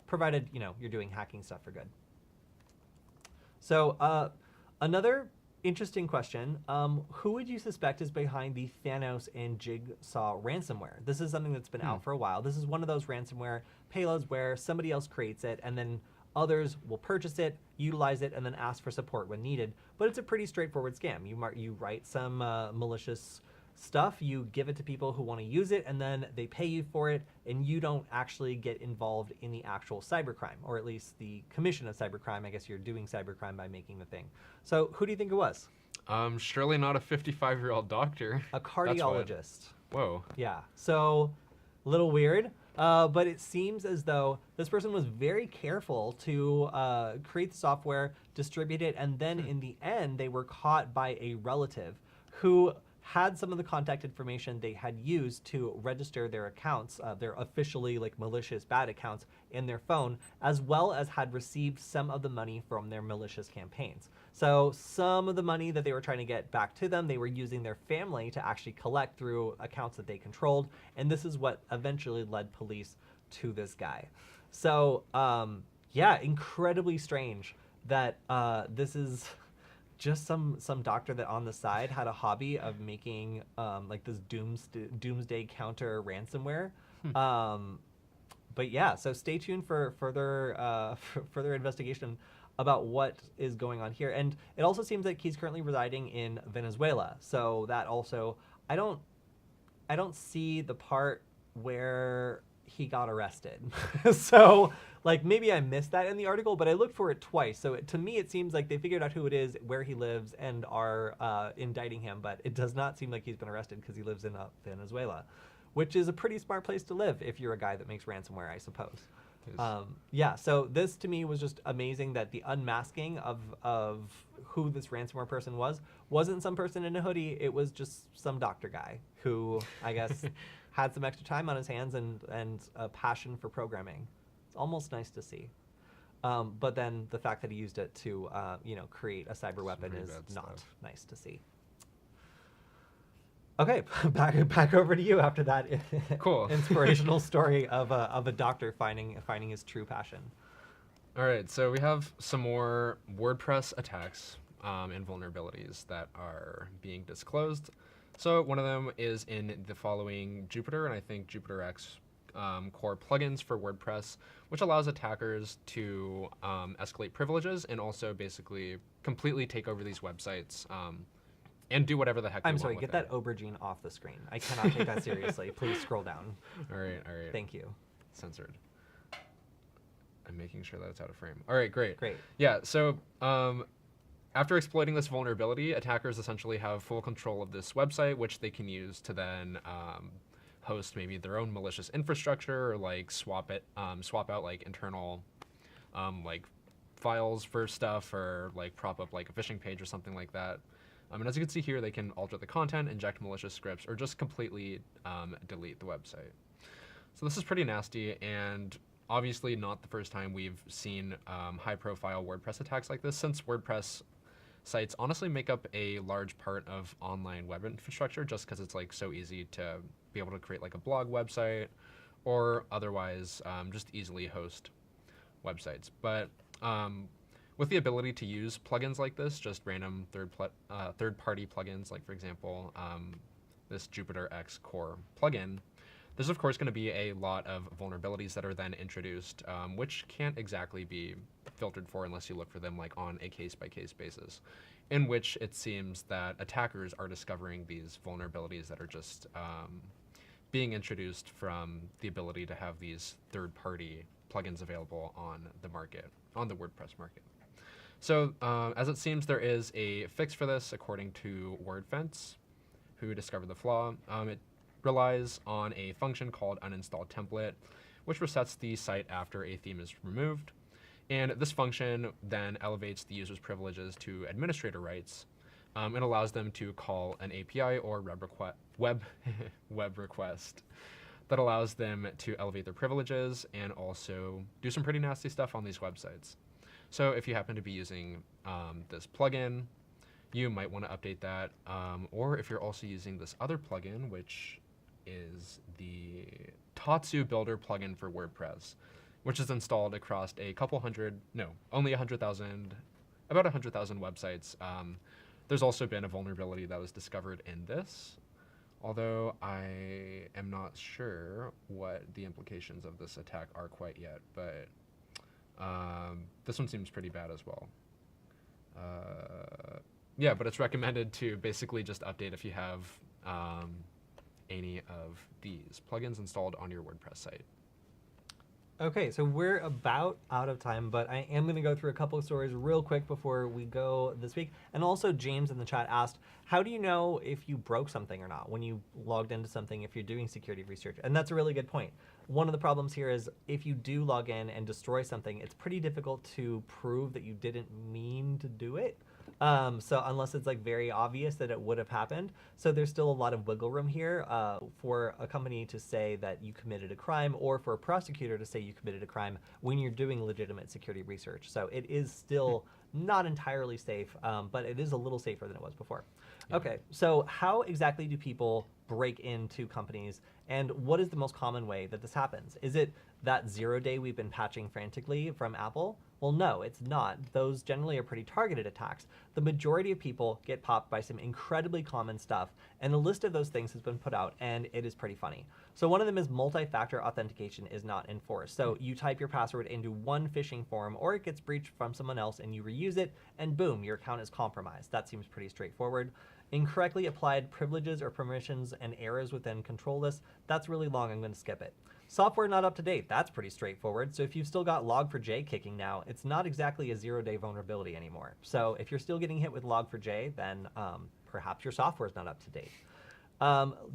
provided you're doing hacking stuff for good. So another interesting question, who would you suspect is behind the Thanos and Jigsaw ransomware? This is something that's been out for a while. This is one of those ransomware payloads where somebody else creates it and then others will purchase it, utilize it, and then ask for support when needed. But it's a pretty straightforward scam. You write some malicious stuff, you give it to people who want to use it, and then they pay you for it, and you don't actually get involved in the actual cybercrime, or at least the commission of cybercrime. I guess you're doing cybercrime by making the thing. So who do you think it was? Surely not a 55-year-old doctor. A cardiologist. Whoa. Yeah. So a little weird. But it seems as though this person was very careful to create the software, distribute it, and then in the end, they were caught by a relative who had some of the contact information they had used to register their accounts, their officially malicious bad accounts in their phone, as well as had received some of the money from their malicious campaigns. So some of the money that they were trying to get back to them, they were using their family to actually collect through accounts that they controlled. And this is what eventually led police to this guy. So yeah, incredibly strange that this is just some doctor that on the side had a hobby of making this doomsday counter ransomware. But yeah, so stay tuned for further investigation about what is going on here. And it also seems like he's currently residing in Venezuela. So that also, I don't see the part where he got arrested. So maybe I missed that in the article, but I looked for it twice. So to me, it seems like they figured out who it is, where he lives, and are indicting him. But it does not seem like he's been arrested because he lives in Venezuela, which is a pretty smart place to live if you're a guy that makes ransomware, I suppose. Yeah, so this to me was just amazing that the unmasking of who this ransomware person wasn't some person in a hoodie. It was just some doctor guy who, I guess, had some extra time on his hands and a passion for programming. It's almost nice to see. But then the fact that he used it to, create a cyber weapon is not nice to see. Okay, back over to you after that Cool. inspirational story of a doctor finding his true passion. All right, so we have some more WordPress attacks and vulnerabilities that are being disclosed. So one of them is in the following Jupyter, and I think Jupyter X core plugins for WordPress, which allows attackers to escalate privileges and also basically completely take over these websites and do whatever the heck they I'm want sorry, with get that aubergine off the screen. I cannot take that seriously. Please scroll down. All right, all right. Thank you. Censored. I'm making sure that it's out of frame. All right, great. Great. Yeah, so after exploiting this vulnerability, attackers essentially have full control of this website, which they can use to then host maybe their own malicious infrastructure, or like swap out like internal like files for stuff, or like prop up like a phishing page or something like that. And as you can see here, they can alter the content, inject malicious scripts, or just completely delete the website. So this is pretty nasty, and obviously not the first time we've seen high-profile WordPress attacks like this, since WordPress sites honestly make up a large part of online web infrastructure, just because it's like so easy to be able to create like a blog website, or otherwise just easily host websites. But with the ability to use plugins like this, just random third-party plugins, like for example, this Jupyter X core plugin, there's of course going to be a lot of vulnerabilities that are then introduced, which can't exactly be filtered for unless you look for them like on a case-by-case basis, in which it seems that attackers are discovering these vulnerabilities that are just being introduced from the ability to have these third-party plugins available on the market, on the WordPress market. So as it seems, there is a fix for this, according to WordFence, who discovered the flaw. It relies on a function called uninstall template, which resets the site after a theme is removed. And this function then elevates the user's privileges to administrator rights and allows them to call an API or web request that allows them to elevate their privileges and also do some pretty nasty stuff on these websites. So if you happen to be using this plugin, you might want to update that. Or if you're also using this other plugin, which is the Tatsu Builder plugin for WordPress, which is installed across only 100,000, about 100,000 websites. There's also been a vulnerability that was discovered in this, although I am not sure what the implications of this attack are quite yet, but this one seems pretty bad as well. Yeah, but it's recommended to basically just update if you have any of these plugins installed on your WordPress site. Okay, so we're about out of time, but I am going to go through a couple of stories real quick before we go this week. And also, James in the chat asked, how do you know if you broke something or not when you logged into something if you're doing security research? And that's a really good point. One of the problems here is if you do log in and destroy something, it's pretty difficult to prove that you didn't mean to do it. So unless it's like very obvious that it would have happened. So there's still a lot of wiggle room here for a company to say that you committed a crime, or for a prosecutor to say you committed a crime when you're doing legitimate security research. So it is still not entirely safe, but it is a little safer than it was before. Yeah. Okay, so how exactly do people break into companies, and what is the most common way that this happens? Is it that 0 day we've been patching frantically from Apple? Well, no, it's not. Those generally are pretty targeted attacks. The majority of people get popped by some incredibly common stuff, and a list of those things has been put out, and it is pretty funny. So one of them is multi-factor authentication is not enforced. So you type your password into one phishing form, or it gets breached from someone else, and you reuse it, and boom, your account is compromised. That seems pretty straightforward. Incorrectly applied privileges or permissions and errors within control lists, that's really long, I'm going to skip it. Software not up to date, that's pretty straightforward. So if you've still got Log4j kicking now, it's not exactly a 0 day vulnerability anymore. So if you're still getting hit with Log4j, then perhaps your software is not up to date.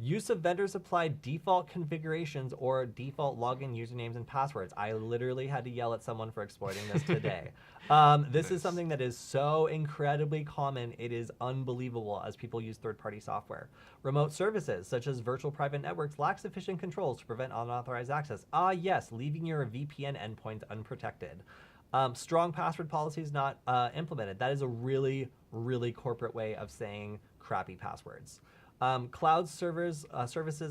Use of vendors applied default configurations or default login usernames and passwords. I literally had to yell at someone for exploiting this today. This is something that is so incredibly common. It is unbelievable as people use third-party software. Remote services, such as virtual private networks, lack sufficient controls to prevent unauthorized access. Yes, leaving your VPN endpoints unprotected. Strong password policies not implemented. That is a really, really corporate way of saying crappy passwords. Cloud services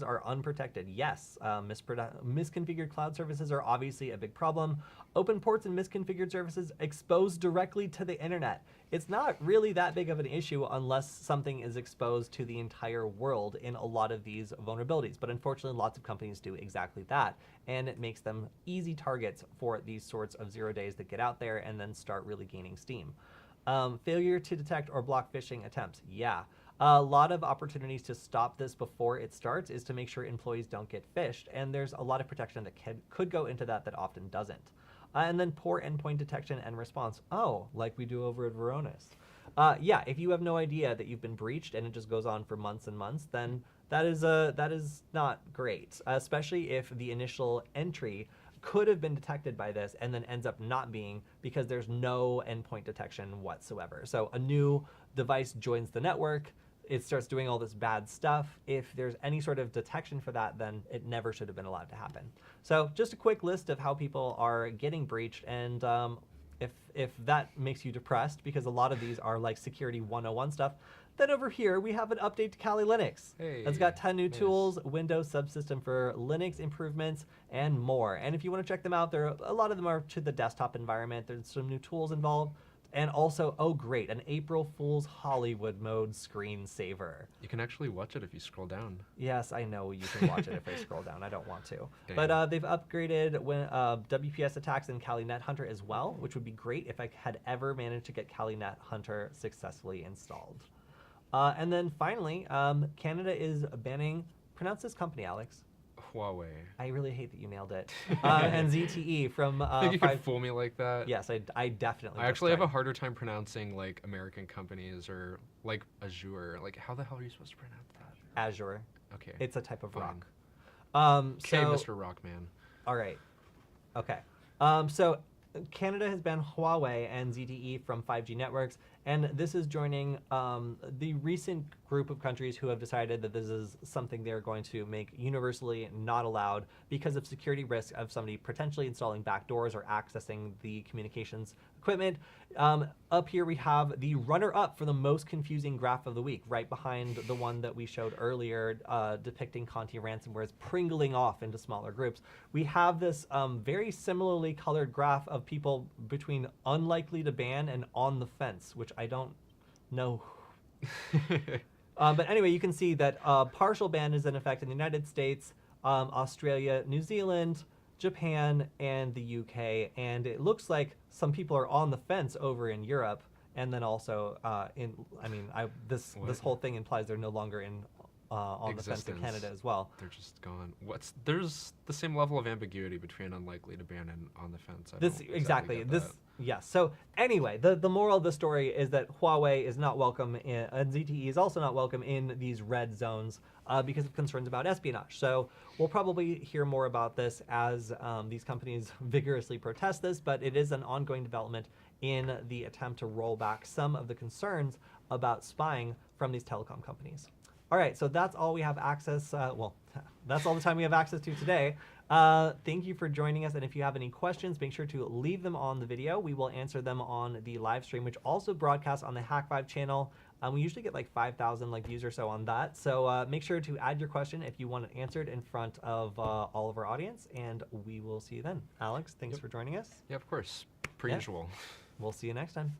are unprotected. Yes, misconfigured cloud services are obviously a big problem. Open ports and misconfigured services exposed directly to the internet. It's not really that big of an issue unless something is exposed to the entire world in a lot of these vulnerabilities. But unfortunately, lots of companies do exactly that. And it makes them easy targets for these sorts of 0 days that get out there and then start really gaining steam. Failure to detect or block phishing attempts. Yeah. A lot of opportunities to stop this before it starts is to make sure employees don't get phished. And there's a lot of protection that could go into that often doesn't. And then poor endpoint detection and response. Oh, like we do over at Varonis. Yeah, if you have no idea that you've been breached and it just goes on for months and months, then that is not great, especially if the initial entry could have been detected by this and then ends up not being because there's no endpoint detection whatsoever. So a new device joins the network, it starts doing all this bad stuff. If there's any sort of detection for that, then it never should have been allowed to happen. So just a quick list of how people are getting breached, and if that makes you depressed, because a lot of these are like security 101 stuff, then over here we have an update to Kali Linux. Hey, it's got 10 new nice. tools, Windows subsystem for Linux improvements, and more. And if you want to check them out, a lot of them are to the desktop environment. There's some new tools involved. And also, oh great, an April Fool's Hollywood mode screensaver. You can actually watch it if you scroll down. Yes, I know you can watch it if I scroll down. I don't want to. Dang. But they've upgraded WPS attacks and Kali Net Hunter as well, which would be great if I had ever managed to get Kali Net Hunter successfully installed. And then finally, Canada is banning, pronounce this company, Alex. Huawei. I really hate that you nailed it. And ZTE from I think you could fool me like that. Yes, I definitely. I actually have a harder time pronouncing like American companies or like Azure. Like, how the hell are you supposed to pronounce that? Azure. Okay. It's a type of Fine. rock. Okay, So, Mr. Rockman. all right. Okay. So Canada has banned Huawei and ZTE from 5G networks, and this is joining the recent group of countries who have decided that this is something they're going to make universally not allowed because of security risk of somebody potentially installing backdoors or accessing the communications equipment. Up here we have the runner-up for the most confusing graph of the week, right behind the one that we showed earlier depicting Conti ransomware's pringling off into smaller groups. We have this very similarly colored graph of people between unlikely to ban and on the fence, which I don't know. But anyway, you can see that partial ban is in effect in the United States, Australia, New Zealand, Japan, and the UK, and it looks like some people are on the fence over in Europe, and then also this whole thing implies they're no longer on the fence in Canada as well. They're just gone. There's the same level of ambiguity between unlikely to ban and on the fence. Exactly. Yes. So anyway, the moral of the story is that Huawei is not welcome and ZTE is also not welcome in these red zones because of concerns about espionage. So we'll probably hear more about this as these companies vigorously protest this, but it is an ongoing development in the attempt to roll back some of the concerns about spying from these telecom companies. All right, so that's all we have access, that's all the time we have access to today. Thank you for joining us, and if you have any questions, make sure to leave them on the video. We will answer them on the live stream, which also broadcasts on the Hack5 channel. We usually get like 5,000 views or so on that, so make sure to add your question if you want it answered in front of all of our audience, and we will see you then. Alex, thanks for joining us. Yeah, of course. Per usual. We'll see you next time.